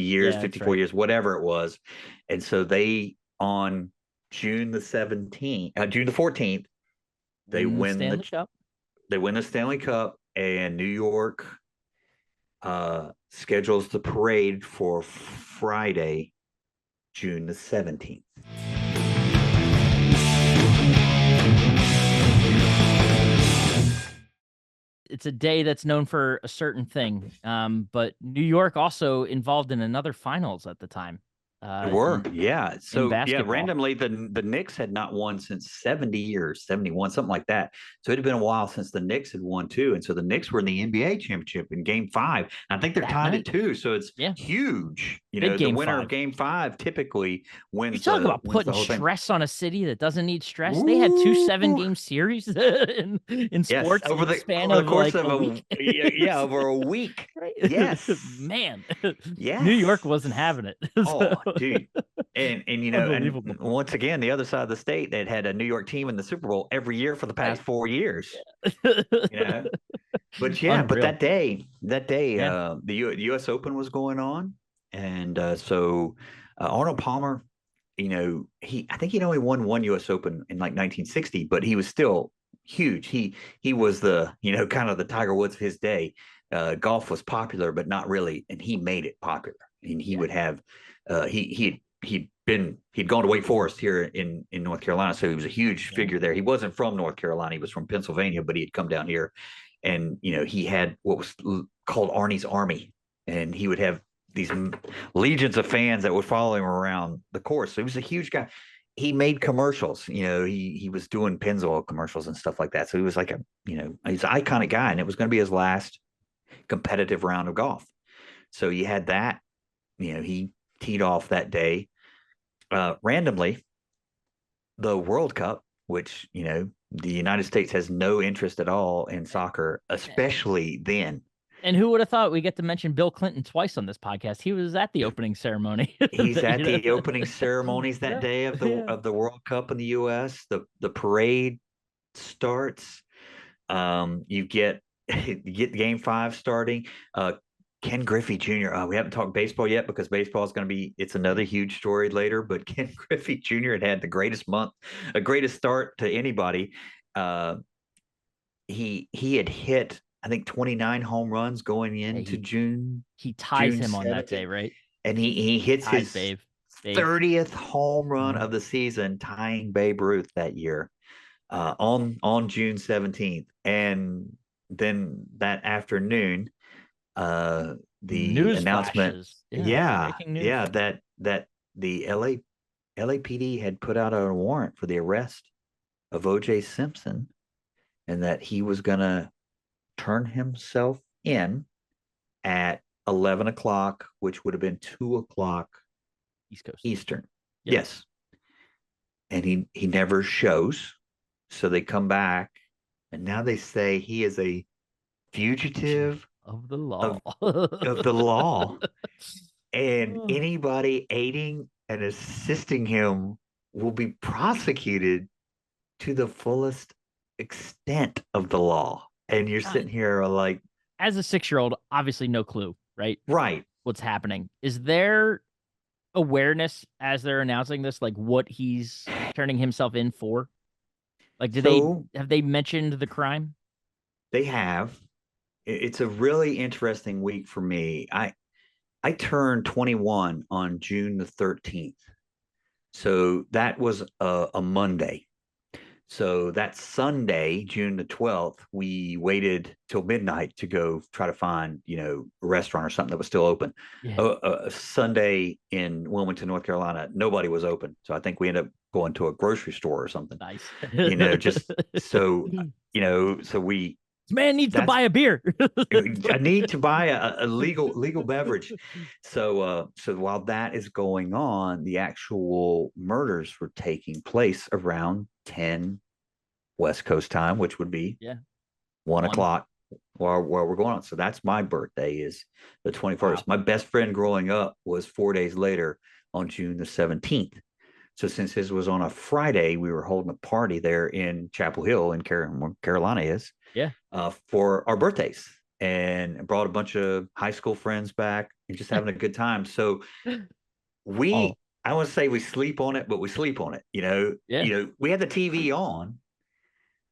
years, Yeah, 54 right. years, whatever it was. And so they, on June the 14th, they win Stanley Cup. They win the Stanley Cup, and New York schedules the parade for Friday, June the 17th. It's a day that's known for a certain thing. But New York also involved in another finals at the time. They were, yeah. So yeah, basketball. randomly the Knicks had not won since 70 years, 71, something like that. So it had been a while since the Knicks had won too. And so the Knicks were in the NBA championship in game 5. And I think they're tied at 2. So it's huge. Big the winner 5. of game 5 typically wins. You talk about putting stress on a city that doesn't need stress. They had 2 7-game series in sports over the span over of the course like of a week. Yeah, over a week. Right? Yes. Man. Yes. New York wasn't having it. Oh, dude. And Unbelievable. and once again, the other side of the state that had a New York team in the Super Bowl every year for the past 4 years. Yeah. But yeah, Unreal. but that day, Yeah. the U.S. Open was going on, and so Arnold Palmer, I think he'd only won one U.S. Open in like 1960, but he was still huge. He was the kind of the Tiger Woods of his day. Golf was popular, but not really, and he made it popular. And he would have he'd gone to Wake Forest here in North Carolina, so he was a huge figure there. He wasn't from North Carolina; he was from Pennsylvania, but he had come down here, and he had what was called Arnie's Army, and he would have these legions of fans that would follow him around the course. So he was a huge guy. He made commercials. He was doing Pennzoil commercials and stuff like that. So he was like he's an iconic guy, and it was going to be his last competitive round of golf. So you had that. He teed off that day. Randomly, the World Cup, which the United States has no interest at all in soccer, especially then. And who would have thought we get to mention Bill Clinton twice on this podcast? He was at the opening ceremony. He's at the opening ceremonies that day of the World Cup in the U.S. The parade starts. You get game 5 starting. Ken Griffey Jr. We haven't talked baseball yet because baseball is going to be, it's another huge story later, but Ken Griffey Jr. had the greatest start to anybody. He had hit, I think, 29 home runs going into June. He ties June him 7th. On that day, right? And he hits his Babe. 30th home run of the season, tying Babe Ruth that year on June 17th. And then that afternoon, the News announcement, flashes. Yeah. yeah, Breaking news. yeah, that the LAPD had put out a warrant for the arrest of OJ Simpson, and that he was gonna turn himself in at 11 o'clock, which would have been 2 o'clock East Coast. Eastern. Yep. Yes, and he never shows. So they come back, and now they say he is a fugitive Of the law. of of the law, and Oh, anybody aiding and assisting him will be prosecuted to the fullest extent of the law. And you're uh, sitting here like, as a 6-year-old, obviously no clue, right? right. What's happening? Is there awareness as they're announcing this, like what he's turning himself in for? Like, So have they mentioned the crime? they have. It's a really interesting week for me. I turned 21 on June the 13th. So that was a Monday. So that Sunday, June the 12th, we waited till midnight to go try to find, a restaurant or something that was still open. Yeah, Sunday in Wilmington, North Carolina, nobody was open. So I think we ended up going to a grocery store or something, nice. just so, This so man needs to that's buy a beer. I need to buy a legal beverage. So while that is going on, the actual murders were taking place around 10 West Coast time, which would be Yeah, 1. $1 while we're going on. So that's my birthday is the Wow. 21st. My best friend growing up was 4 days later on June the 17th. So since his was on a Friday, we were holding a party there in Chapel Hill in Carolina is Yeah. for our birthdays, and brought a bunch of high school friends back and just having a good time. So Oh, we, I want to say we sleep on it, but we sleep on it. yeah. We had the TV on,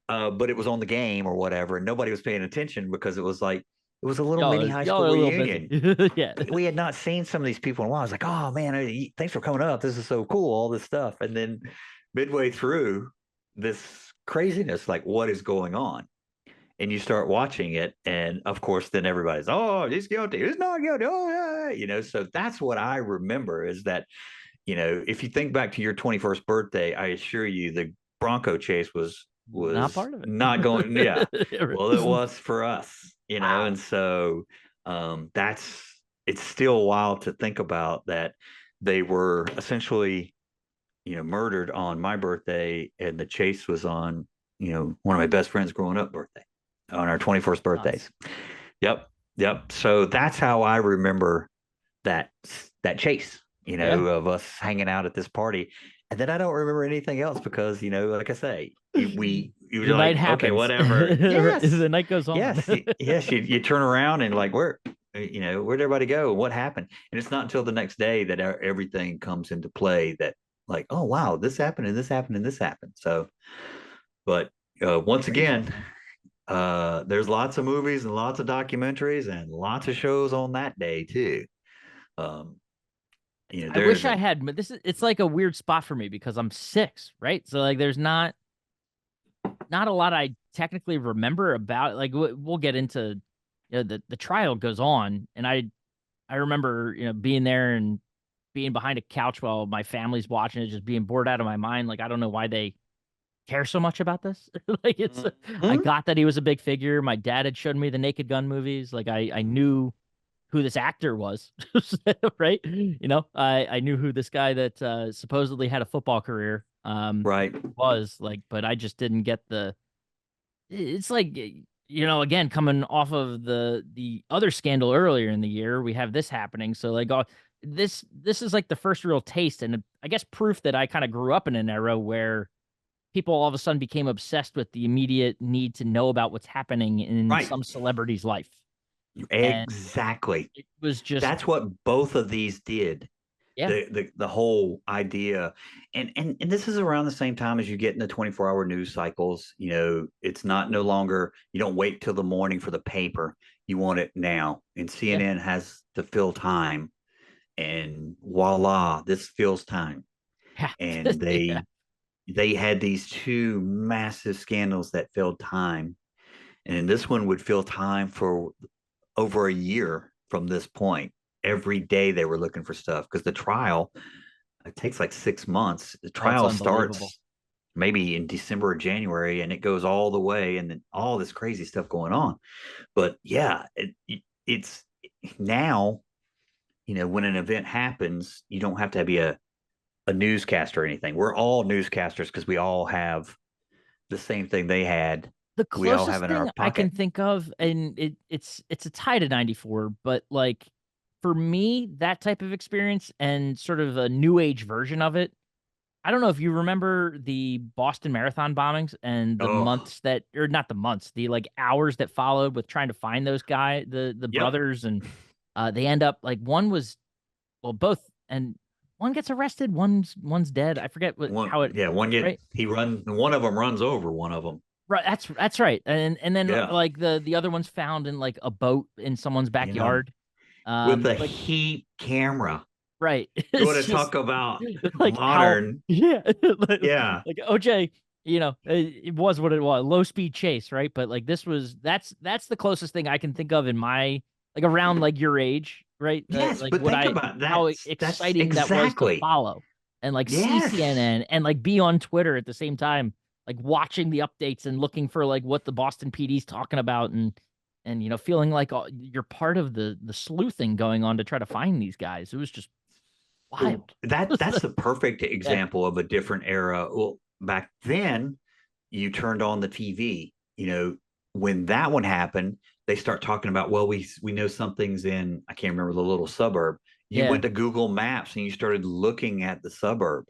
but it was on the game or whatever, and nobody was paying attention because it was a little mini high Y'all school are a little busy. reunion. Yeah. We had not seen some of these people in a while. I was like, oh man, thanks for coming up. This is so cool, all this stuff. And then midway through this craziness, like what is going on? And you start watching it, and of course, then everybody's, oh, he's guilty, he's not guilty. Oh, yeah. So that's what I remember is that, if you think back to your 21st birthday, I assure you the Bronco chase Not was part of not going, yeah. it. Well, it was for us, Wow. and so that's it's still wild to think about that they were essentially, murdered on my birthday, and the chase was on, one of my best friends growing up birthday on our 21st Nuts. birthdays. Yep. Yep. So that's how I remember that that chase, Yeah. of us hanging out at this party. And then I don't remember anything else because, like I say, you were The night like, okay, happens. whatever. Yes. The night goes on. Yes. You turn around and like, where'd everybody go? What happened? And it's not until the next day that everything comes into play that like, oh, wow, this happened and this happened and this happened. So, but once Crazy. again, there's lots of movies and lots of documentaries and lots of shows on that day too. Um, I there's wish I a had, but it's like a weird spot for me because I'm 6, right? So like there's not a lot I technically remember about it. Like we'll get into the trial goes on, and I remember being there and being behind a couch while my family's watching it, just being bored out of my mind. Like I don't know why they care so much about this. Like I Mhm. got that he was a big figure. My dad had shown me the Naked Gun movies. Like I knew who this actor was, right? I knew who this guy that supposedly had a football career Right. was like, but I just didn't get the. It's like again coming off of the other scandal earlier in the year, we have this happening. So like, this is like the first real taste, and I guess proof that I kind of grew up in an era where people all of a sudden became obsessed with the immediate need to know about what's happening in Right. some celebrity's life, and Exactly. it was just That's what both of these did. yeah. The whole idea, and this is around the same time as you get in the 24-hour news cycles. It's not no longer, you don't wait till the morning for the paper. You want it now. And Yeah. CNN has to fill time, and voila, this fills time. Yeah. And Yeah. they had these two massive scandals that filled time, and this one would fill time for over a year from this point. Every day they were looking for stuff because the trial, it takes like 6 months. The Oh, it's trial unbelievable. starts maybe in December or January, and it goes all the way, and then all this crazy stuff going on. But yeah, it's now, when an event happens, you don't have to be a newscaster or anything. We're all newscasters because we all have the same thing they had. The We all have closest it in thing our I can pocket. think of, and it's a tie to 94, but like for me, that type of experience and sort of a new age version of it. I don't know if you remember the Boston Marathon bombings and the Oh, months that, or not the months, the like hours that followed with trying to find those the yep. brothers, and they end up like one was, well, both, and one gets arrested, one's dead. I forget how it, Yeah, right. one of them runs over one of them. Right, that's right, and then Yeah, like the other one's found in like a boat in someone's yeah, backyard. with a Like heat camera. right, You want it's to talk just about like how, modern? yeah, Yeah. like OJ, it was what it was, low speed chase, right? But like this was that's the closest thing I can think of in my like around like your age, right? Yes, Like but what think I about that. how That's exciting that was to exactly. follow and like see Yes. CNN and like be on Twitter at the same time, like watching the updates and looking for like what the Boston PD's talking about, and feeling like you're part of the sleuthing going on to try to find these guys. It was just Well, wild. that's the perfect Yeah. example of a different era. Well, back then, you turned on the TV. When that one happened, they start talking about, well, we know something's in, I can't remember the little suburb. You Yeah. went to Google Maps and you started looking at the suburb.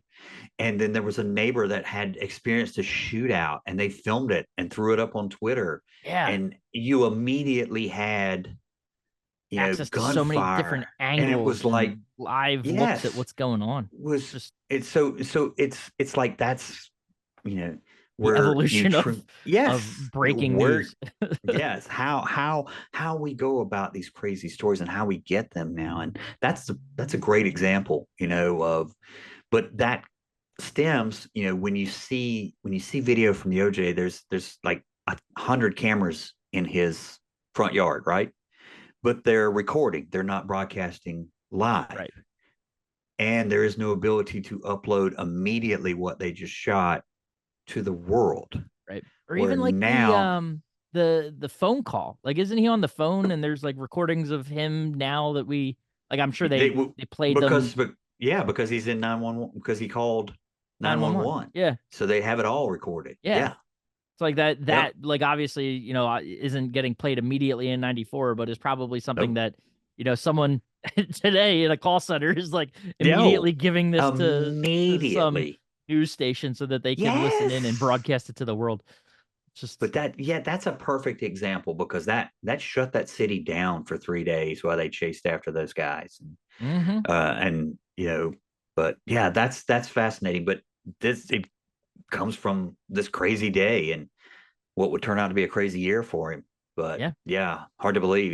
And then there was a neighbor that had experienced a shootout and they filmed it and threw it up on Twitter. Yeah. And you immediately had, Access to so many different gunfire. And it angles was like, and live looks at yes, what's going on. was Just it's so it's like that's you know the where evolution of yes, breaking news. yes, how we go about these crazy stories and how we get them now. And that's a great example, of, but that stems, when you see video from the OJ, there's like 100 cameras in his front yard, right? But they're recording, they're not broadcasting live, Right. and there is no ability to upload immediately what they just shot to the world. Right. Or Where even like now the phone call. Like isn't he on the phone and there's like recordings of him now that we like I'm sure they they played because them but yeah, because he's in 911, because he called 911. 911. Yeah. So they have it all recorded. Yeah. Yeah. It's like that Yep. like obviously, isn't getting played immediately in 94, but is probably something Nope. that, someone today in a call center is like No. immediately giving this to some Immediately. news station so that they can listen in and Yes. broadcast it to the world. Just But that's a perfect example because that shut that city down for 3 days while they chased after those guys. hmm And but yeah, that's fascinating. But it comes from this crazy day and what would turn out to be a crazy year for him. But yeah. yeah, hard to believe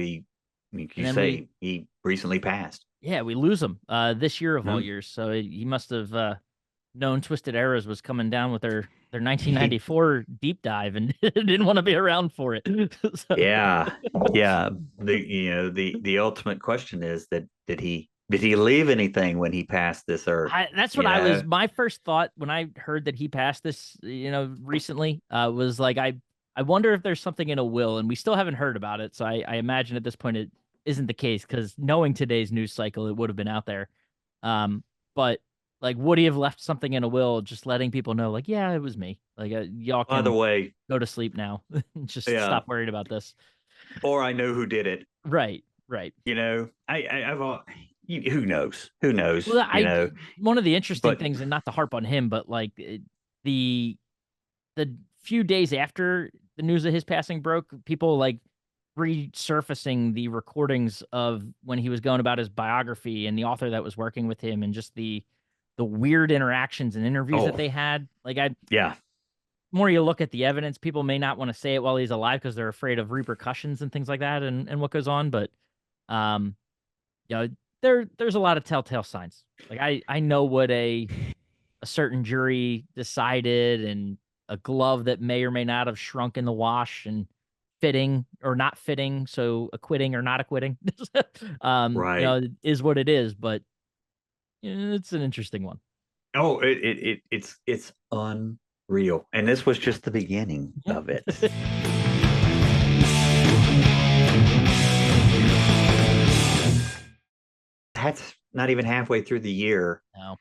And you then say he recently passed. we lose him this year of all Hmm. years. So he must have known Twisted Arrows was coming down with their He, 1994 deep dive and didn't want to be around for it. So yeah, yeah. The ultimate question is that did he leave anything when he passed this earth? that's what You I was. know, My first thought when I heard that he passed this, recently, was like, I wonder if there's something in a will, and we still haven't heard about it. So I imagine at this point it isn't the case because knowing today's news cycle, it would have been out there. But like, would he have left something in a will, just letting people know, like, yeah, it was me. Like, y'all by the can way, go to sleep now, just yeah. stop worrying about this. Or I know who did it. Right, right. Who knows? Who knows? Well, one of the interesting But things, and not to harp on him, but like the the few days after the news of his passing broke, people like resurfacing the recordings of when he was going about his biography and the author that was working with him and just the weird interactions and interviews that oh they had. Like I yeah, more you look at the evidence, people may not want to say it while he's alive because they're afraid of repercussions and things like that and what goes on. But um, you know, there's a lot of telltale signs. Like I know what a certain jury decided, and a glove that may or may not have shrunk in the wash and fitting or not fitting, so acquitting or not acquitting, Right. is what it is. But it's an interesting one. Oh, it's unreal. And this was just the beginning Yeah. of it. That's not even halfway through the year. No.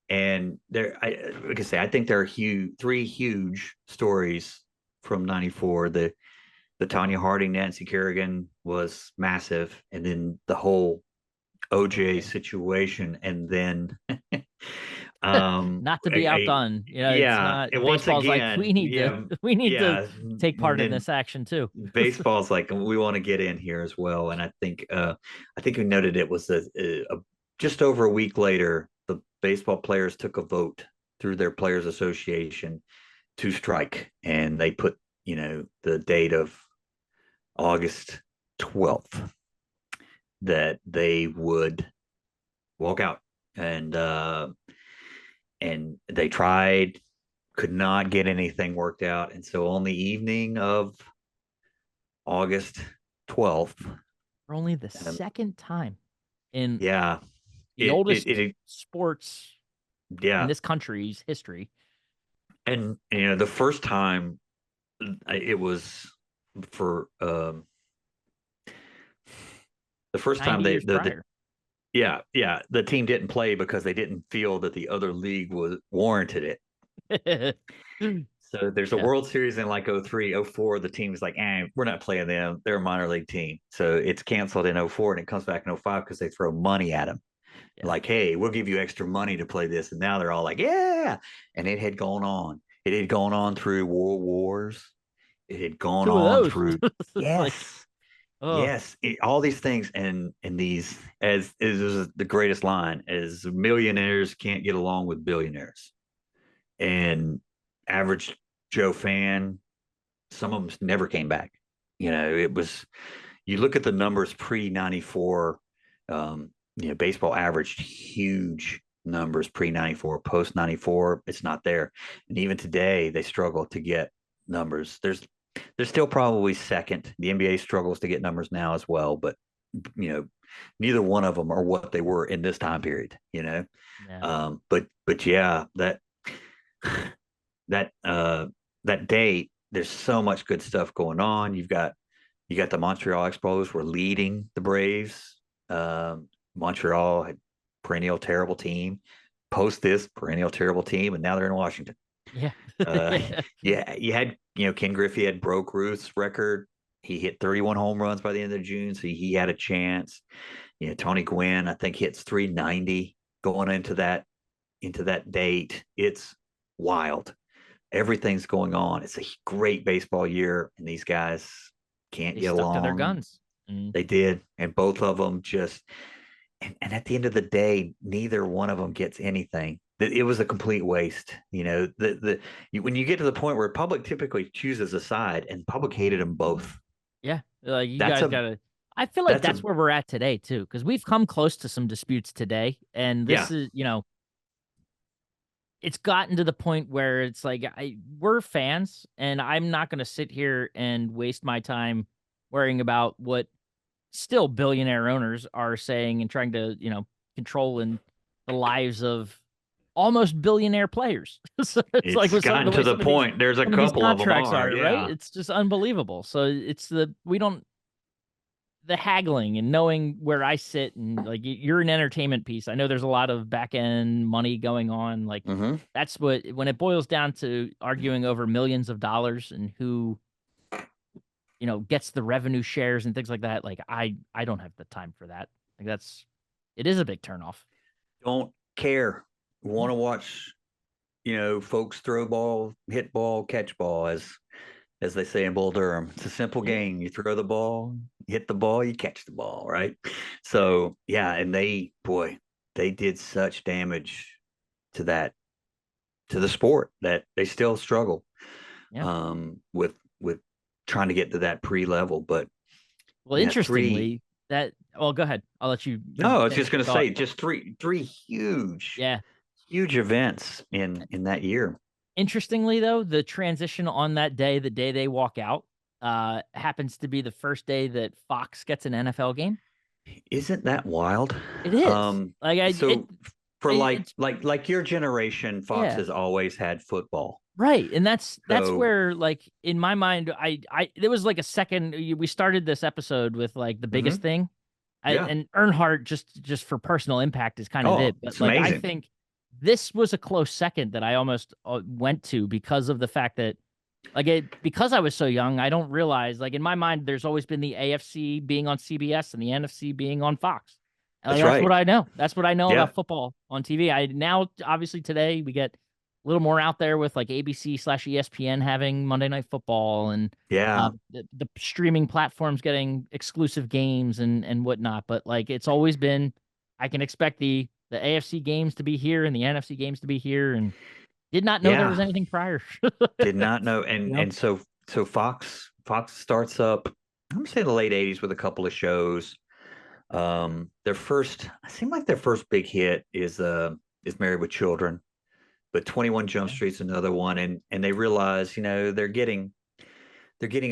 And like I say, I think there are three huge stories from '94. The Tanya Harding, Nancy Kerrigan was massive, and then the whole OJ situation, and then Not to be outdone, it's yeah, not and once baseball's like again, we need to yeah, take part in then this action too. baseball's like we want to get in here as well. And I think we noted it was just over a week later, the baseball players took a vote through their players association to strike, and they put the date of August 12th that they would walk out. And they tried, could not get anything worked out. And so on the evening of August 12th, For only the um, second time in yeah, the oldest it sports in yeah. this country's history. And the first time it was for the first time 90 years prior. yeah, the team didn't play because they didn't feel that the other league was warranted it. So there's a Yeah. World Series in like '03, '04. The team's like, we're not playing them. They're a minor league team. So it's canceled in '04 and it comes back in '05 because they throw money at them. Yeah. Like, hey, we'll give you extra money to play this. And now they're all like, yeah. And it had gone on. It had gone on through world wars. It had gone Two of on those. through, It's like, yes, oh, yes, all these things. And these, as is the greatest line, as millionaires can't get along with billionaires. And average Joe fan, some of them never came back. It was, you look at the numbers pre '94, baseball averaged huge numbers pre '94, post '94, it's not there. And even today, they struggle to get numbers. There's still probably second. The NBA struggles to get numbers now as well, but neither one of them are what they were in this time period. yeah. But yeah, that date, there's so much good stuff going on. You got the Montreal Expos were leading the Braves. Montreal had perennial terrible team. Post this perennial terrible team, and now they're in Washington. Yeah. Yeah, you had Ken Griffey had broke Ruth's record. He hit 31 home runs by the end of June, so he had a chance. Tony Gwynn, I think, hits 390 going into that date. It's wild. Everything's going on. It's a great baseball year, and these guys can't They get stuck to their along. guns. They did, and both of them just. And at the end of the day, neither one of them gets anything. It was a complete waste. When you get to the point where public typically chooses a side, and public hated them both. Yeah. Like you That's guys a gotta I feel like that's that's a where we're at today too, because we've come close to some disputes today. And yeah. this is, it's gotten to the point where it's like we're fans, and I'm not gonna sit here and waste my time worrying about what still billionaire owners are saying and trying to, control in the lives of almost billionaire players. So it's like It's with gotten the to way the point. There's a some of these couple of them contracts are, are, right? yeah. It's just unbelievable. So it's the haggling and knowing where I sit, and like you're an entertainment piece. I know there's a lot of back end money going on. Like Mm-hmm. that's when it boils down to arguing over millions of dollars and who gets the revenue shares and things like that. Like I don't have the time for that. Like it is a big turnoff. Don't care. Want to watch, folks throw ball, hit ball, catch ball, as they say in Bull Durham. It's a simple Yeah. game. You throw the ball, hit the ball, you catch the ball, right? So yeah, and they did such damage to the sport that they still struggle Yeah. with trying to get to that pre-level. But Well, yeah, three. interestingly, well, go ahead. I'll let you No, I was finish just your going to thought. say, just three Yeah. huge events in that year. Interestingly, though, the transition on that day, the day they walk out, happens to be the first day that Fox gets an NFL game. Isn't that wild? It is. Um, Like so for it's like your generation, Fox yeah. has always had football. Right. And that's So where, like, in my mind, there was like a second we started this episode with like the biggest mhm, thing. yeah. And Earnhardt just for personal impact is kind of Oh, it. But it's like I amazing. think this was a close second that I almost went to because of the fact that because I was so young, I don't realize, like, in my mind there's always been the AFC being on CBS and the NFC being on Fox. And, like, That's that's what right. I know. That's what I know Yeah. about football on TV. I now obviously today we get a little more out there with like ABC/ESPN having Monday Night Football and Yeah. the streaming platforms getting exclusive games and whatnot. But like it's always been, I can expect the AFC games to be here and the NFC games to be here, and did not know there was Yeah. anything prior. Did not know. You And know? so Fox starts up, I'm gonna say the late 80s with a couple of shows. Their first, it seemed like their first big hit is Married with Children, but 21 Jump Yeah. Street's another one, and they realize, they're getting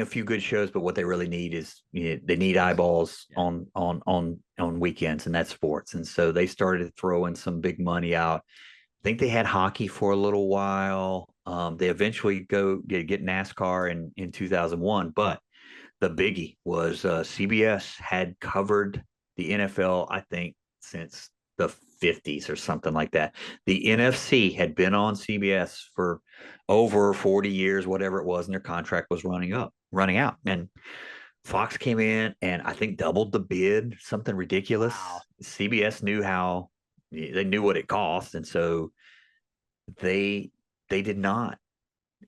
a few good shows, but what they really need is, they need eyeballs Yeah. on weekends, and that's sports. And so they started throwing some big money out. I think they had hockey for a little while. They eventually go get NASCAR in 2001, but the biggie was CBS had covered the NFL, I think, since the 50s or something like that. The NFC had been on CBS for over 40 years, whatever it was, and their contract was running out. And Fox came in and I think doubled the bid, something ridiculous. Wow. CBS knew they knew what it cost, and so they they did not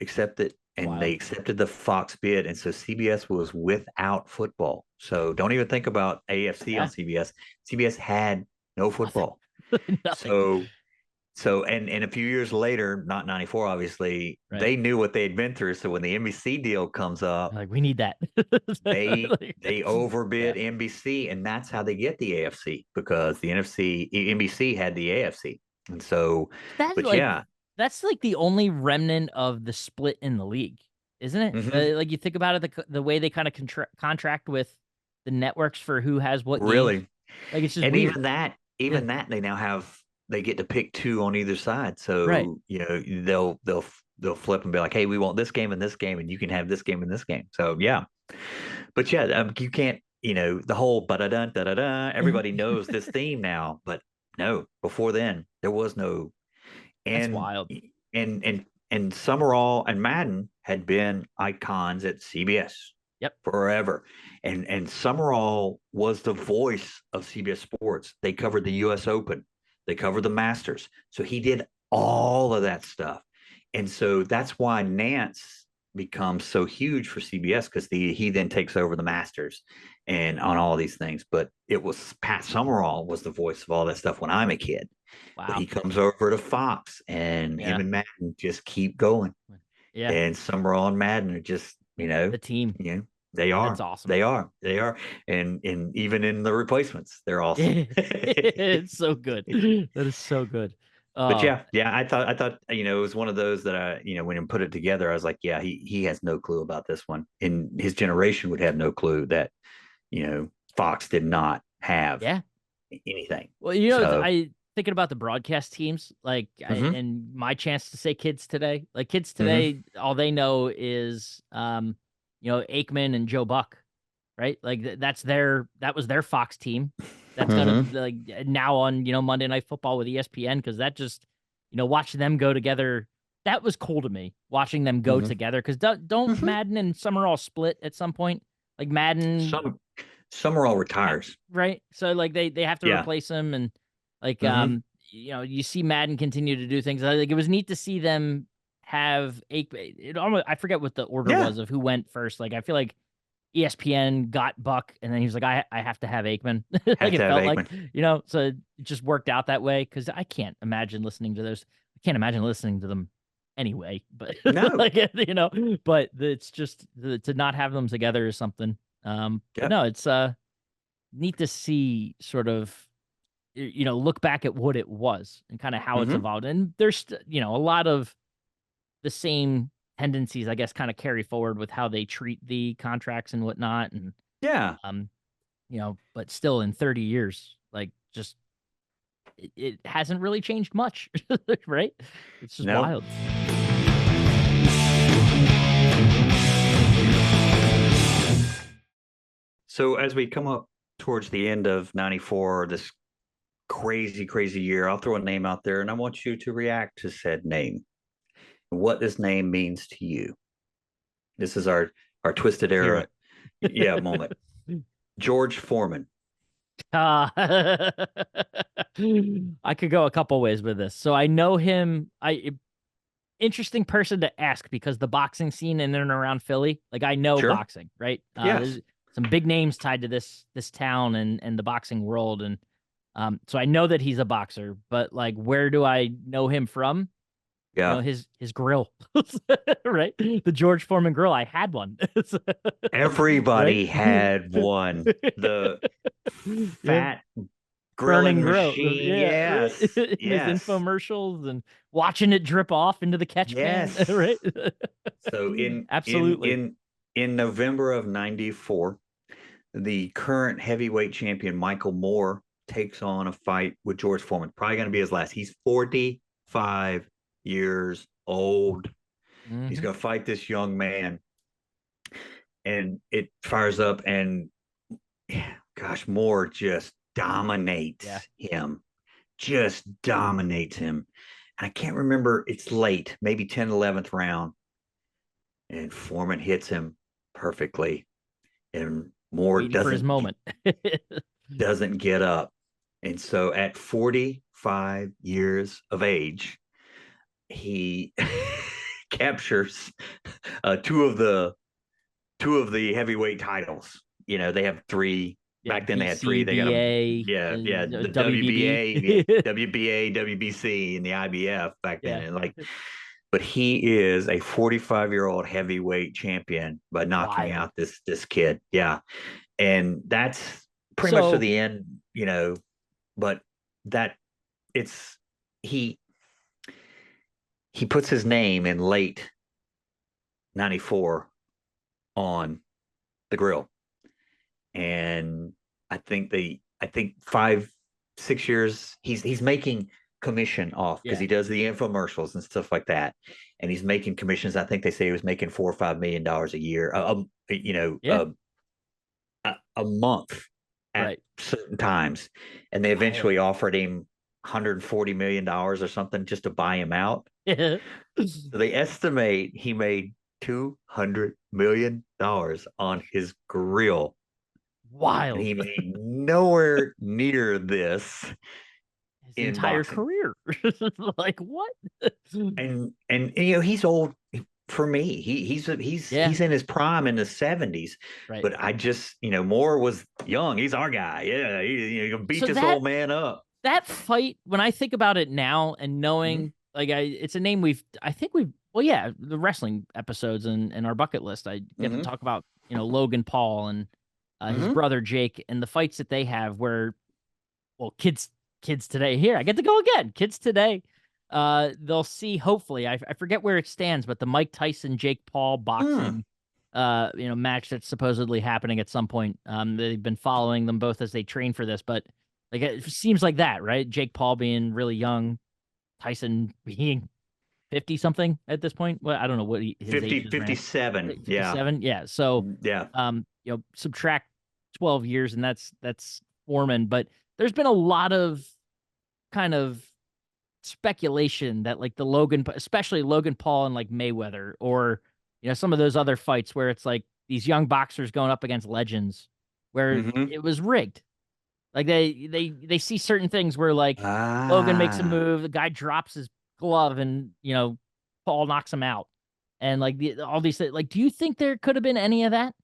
accept it, It's and they wild. accepted the Fox bid, and so CBS was without football. So don't even think about AFC on Yeah. CBS. CBS had no Nothing. football. Nothing. So and a few years later, not 94 obviously, Right. they knew what they had been through. So when the NBC deal comes up, Like we need that. they Yeah. overbid NBC, and that's how they get the AFC, because the NBC had the AFC. And so, That's but like yeah. that's like the only remnant of the split in the league, isn't it? Hmm. Like you think about it, the way they kind of contract with the networks for who has what games. Really. Like it's just And weird. Yeah. even that, they get to pick two on either side. Right. So, they'll flip and be like, hey, we want this game and this game, and you can have this game and this game. So yeah. But yeah, you can't, the whole da da da da da. Everybody knows this theme now, but no, before then there was no. That's And wild. and Summerall and Madden had been icons at CBS Yep. forever. And Summerall was the voice of CBS Sports. They covered the US Open, they covered the Masters. So he did all of that stuff. And so that's why Nance becomes so huge for CBS, because he then takes over the Masters and on all these things. But it was Pat Summerall was the voice of all that stuff when I'm a kid. But Wow. he comes over to Fox, and him Yeah. and Madden just keep going. Yeah. And Summerall and Madden are just, The team. you know, they That's are. awesome. They are. And even in the replacements, they're awesome. It's so good. That is so good. But Oh, yeah, I thought, it was one of those that when I put it together, I was like, yeah, he has no clue about this one. And his generation would have no clue that, Fox did not have yeah. anything. Well, So, I thinking about the broadcast teams, like, hmm and my chance to say kids today, like kids hmm today, all they know is, Aikman and Joe Buck, right? Like that was their Fox team. That's gonna hmm like now on, Monday Night Football with ESPN, because that just, watching them go together, that was cool to me. Watching them go hmm together, because don't hmm Madden and Summerall split at some point? Like Madden, Summerall retires. right? So like they have to Yeah. replace him, and like hmm you see Madden continue to do things. Like it was neat to see them have it almost, I forget what the order Yeah. was of who went first. Like I feel like ESPN got Buck, and then he was like, I have to have Aikman. Like Have to it have felt like, Aikman. so it just worked out that way, because I can't imagine listening to those. I can't imagine listening to them anyway. But No. like but it's just to not have them together is something. But Yep. no, it's neat to see sort of look back at what it was and kind of how it's hmm evolved. And there's a lot of the same tendencies, I guess, kind of carry forward with how they treat the contracts and whatnot. And Yeah. but still in 30 years, like just it hasn't really changed much, right? It's just No. wild. So as we come up towards the end of 94, this crazy year, I'll throw a name out there and I want you to react to said name. What this name means to you. This is our twisted era moment. George Foreman. I could go a couple ways with this. So I know him. Interesting person to ask because the boxing scene in and around Philly, like I know Sure. boxing, right? Yes. There's some big names tied to this town and the boxing world, and so I know that he's a boxer. But like, where do I know him from? Yeah. His grill, right? The George Foreman grill. I had one. Everybody had one. The fat grilling machine. Yes. His infomercials and watching it drip off into the catch pan. Right. So absolutely in November of 94, the current heavyweight champion Michael Moore takes on a fight with George Foreman. Probably going to be his last. He's 45 years old. Mm-hmm. He's going to fight this young man, and it fires up, and gosh, Moore just dominates him. Just dominates him. And I can't remember, it's late, maybe 10th, 11th round. And Foreman hits him perfectly. And Moore doesn't get up. And so at 45 years of age, he captures two of the heavyweight titles. They have three. Back then they had three. They got the WBA, WBA, WBC, and the IBF back then. And but he is a 45-year-old heavyweight champion by knocking out this kid. Yeah, and that's pretty much to the end. But he puts his name in late 94 on the grill. And I think 5-6 years he's making commission off because he does the infomercials and stuff like that, and he's making commissions. I think they say he was making $4 or $5 million a year, a month at certain times, and they eventually offered him $140 million or something just to buy him out. So they estimate he made $200 million on his grill. Wild. And he made nowhere near this his entire career. Like what? And he's old for me. He's in his prime in the 70s. Right. But I just Moore was young. He's our guy. Yeah, he can beat this old man up. That fight, when I think about it now and knowing it's a name the wrestling episodes and our bucket list, I get to talk about Logan Paul and his brother Jake and the fights that they have where kids today, here I get to go again, kids today, they'll see, hopefully, I forget where it stands, but the Mike Tyson Jake Paul boxing match that's supposedly happening at some point. They've been following them both as they train for this, but like it seems like that, right? Jake Paul being really young, Tyson being 50 something at this point. Well, I don't know what his 50, age is, 57. 57. Yeah. So subtract 12 years and that's Foreman. But there's been a lot of kind of speculation that like especially Logan Paul and like Mayweather, or some of those other fights where it's like these young boxers going up against legends, where it was rigged. Like they see certain things where like Logan makes a move, the guy drops his glove, and Paul knocks him out, and like all these things. Like, do you think there could have been any of that?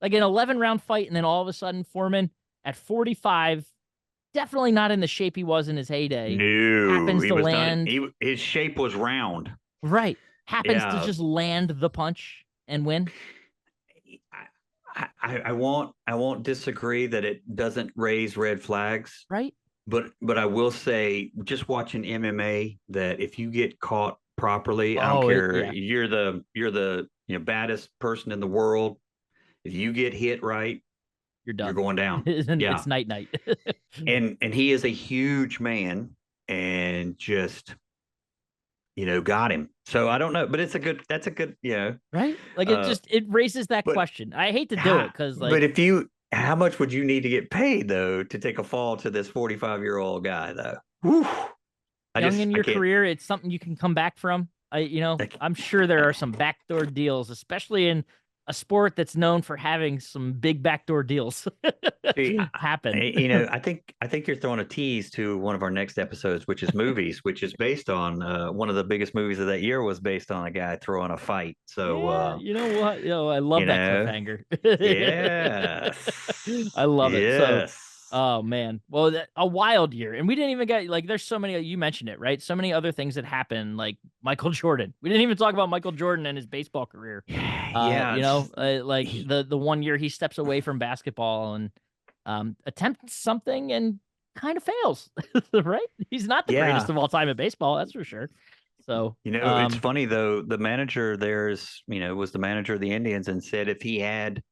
Like an 11-round fight, and then all of a sudden Foreman at 45, definitely not in the shape he was in his heyday. No, happens to land. His shape was round. Right. Happens to just land the punch and win. I won't disagree that it doesn't raise red flags. Right. But I will say, just watching MMA, that if you get caught properly. I don't Oh, care. yeah, You're the baddest person in the world. If you get hit right, you're you're done. going down. Yeah. It's night night. And he is a huge man and just got him. So I don't know, but that's a good, Right? Like uh it raises that but question. I hate to do it how, because but like if you how much would you need to get paid though to take a fall to this 45-year-old guy though? Whew. young in I your can't. career, it's something you can come back from. I'm sure there are some backdoor deals, especially in a sport that's known for having some big backdoor deals See, happen. I think you're throwing a tease to one of our next episodes, which is movies, which is based on one of the biggest movies of that year was based on a guy throwing a fight. So Yeah, you know what? I you love that know, cliffhanger. I yes, love it. So, yes, oh man, well, a wild year, and we didn't even get like. There's so many. You mentioned it, right? So many other things that happened, like Michael Jordan. We didn't even talk about Michael Jordan and his baseball career. yeah. Like He, the one year he steps away from basketball and attempts something and kind of fails, right? He's not the greatest yeah. of all time at baseball, that's for sure. So, It's funny though. The manager there's, was the manager of the Indians and said if he had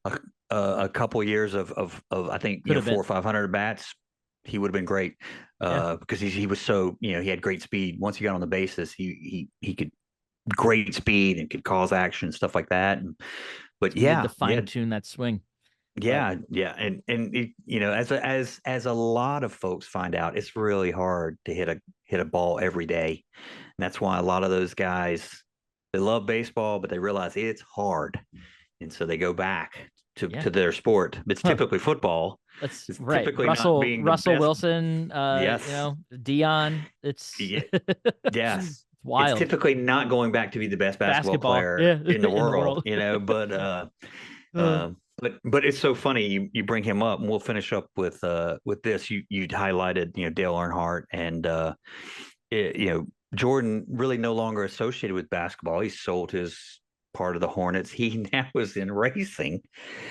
a, a couple years of I think could have four been, or 500 bats, he would have been great. yeah. Because he was so he had great speed. Once he got on the bases, he could great speed and could cause action stuff like that. But Just needed to yeah, yeah, fine tune that swing. But yeah, and as a lot of folks find out, it's really hard to hit a ball every day. And that's why a lot of those guys they love baseball, but they realize it's hard, and so they go back to yeah, their sport. It's huh. typically football. That's It's right. typically not Russell being the Russell best. Wilson, Yes, Dion. It's yeah, it's yes. It's wild. typically not going back to be the best basketball Basketball, player yeah, in the in the world, world. Uh, but it's so funny you bring him up, and we'll finish up with this. You highlighted Dale Earnhardt and Jordan really no longer associated with basketball. He sold his part of the Hornets. He now is in racing,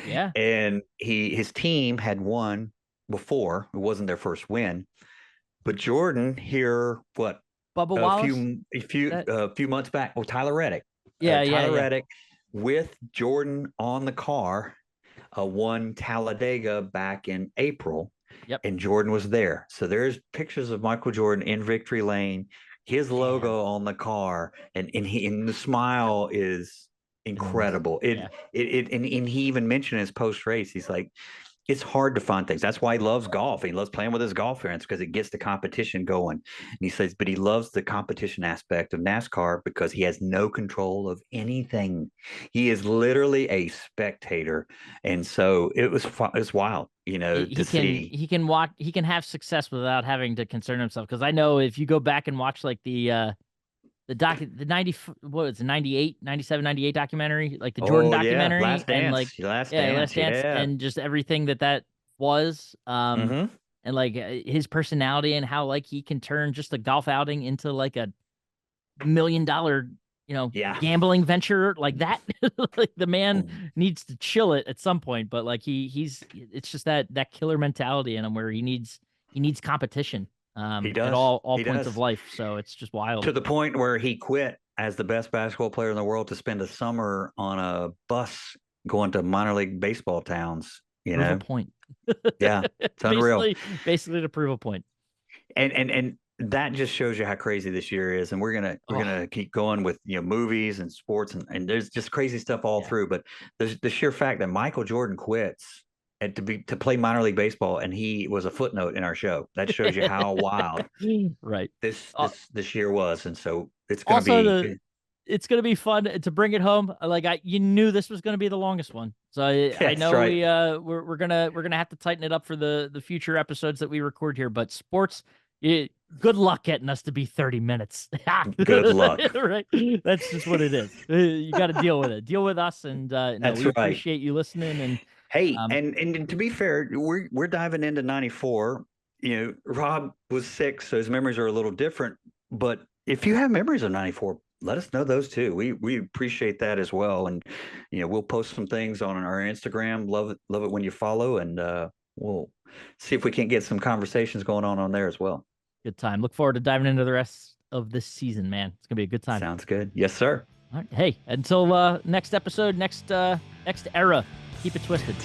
yeah, and his team had won before. It wasn't their first win, but Jordan here, what Bubba a Wallace. few a few That a few months back. Oh, Tyler Reddick, yeah, Tyler yeah. Reddick with Jordan on the car, won Talladega back in April, Yep. and Jordan was there. So there's pictures of Michael Jordan in victory lane, his Damn. logo on the car, and the smile is And incredible. yeah. And he even mentioned in his post race, he's like, it's hard to find things. That's why he loves golf. He loves playing with his golf friends because it gets the competition going. And he says, but he loves the competition aspect of NASCAR because he has no control of anything. He is literally a spectator, and so it's wild, to see. He can have success without having to concern himself. Because I know if you go back and watch like the 90 what was it, 98 97 98 documentary, like the Jordan Oh yeah, documentary, Last and like Dance, Last yeah, Dance, Last Dance, yeah. and just everything that was Mm-hmm. and like his personality and how like he can turn just a golf outing into like $1 million Yeah. gambling venture like that. Like the man Oh, needs to chill it at some point, but like he's it's just that killer mentality in him where he needs competition he at does. all He points of does. life, so it's just wild. To the point where he quit as the best basketball player in the world to spend a summer on a bus going to minor league baseball towns. Prove a point. Yeah, it's unreal. Basically to prove a point. And that just shows you how crazy this year is. And we're Oh gonna keep going with movies and sports and there's just crazy stuff all yeah. through. But the sheer fact that Michael Jordan quits and to play minor league baseball and he was a footnote in our show that shows you how wild Right. this year was. And so it's gonna Also be it's gonna be fun to bring it home. Like you knew this was gonna be the longest one, so I that's know right. we're gonna have to tighten it up for the future episodes that we record here. But sports, good luck getting us to be 30 minutes. Good luck. Right, that's just what it is. You got to deal with it. Deal with us, and no, That's we right. appreciate you listening. And Hey, um, and to be fair, we're diving into 94. Rob was 6, so his memories are a little different. But if you have memories of 94, let us know those too. We appreciate that as well. And we'll post some things on our Instagram. Love it when you follow, and we'll see if we can't get some conversations going on there as well. good time. Look forward to diving into the rest of the season, man. It's gonna be a good time. Sounds good. Yes, sir. All right. Hey, until next episode, next era, keep it twisted.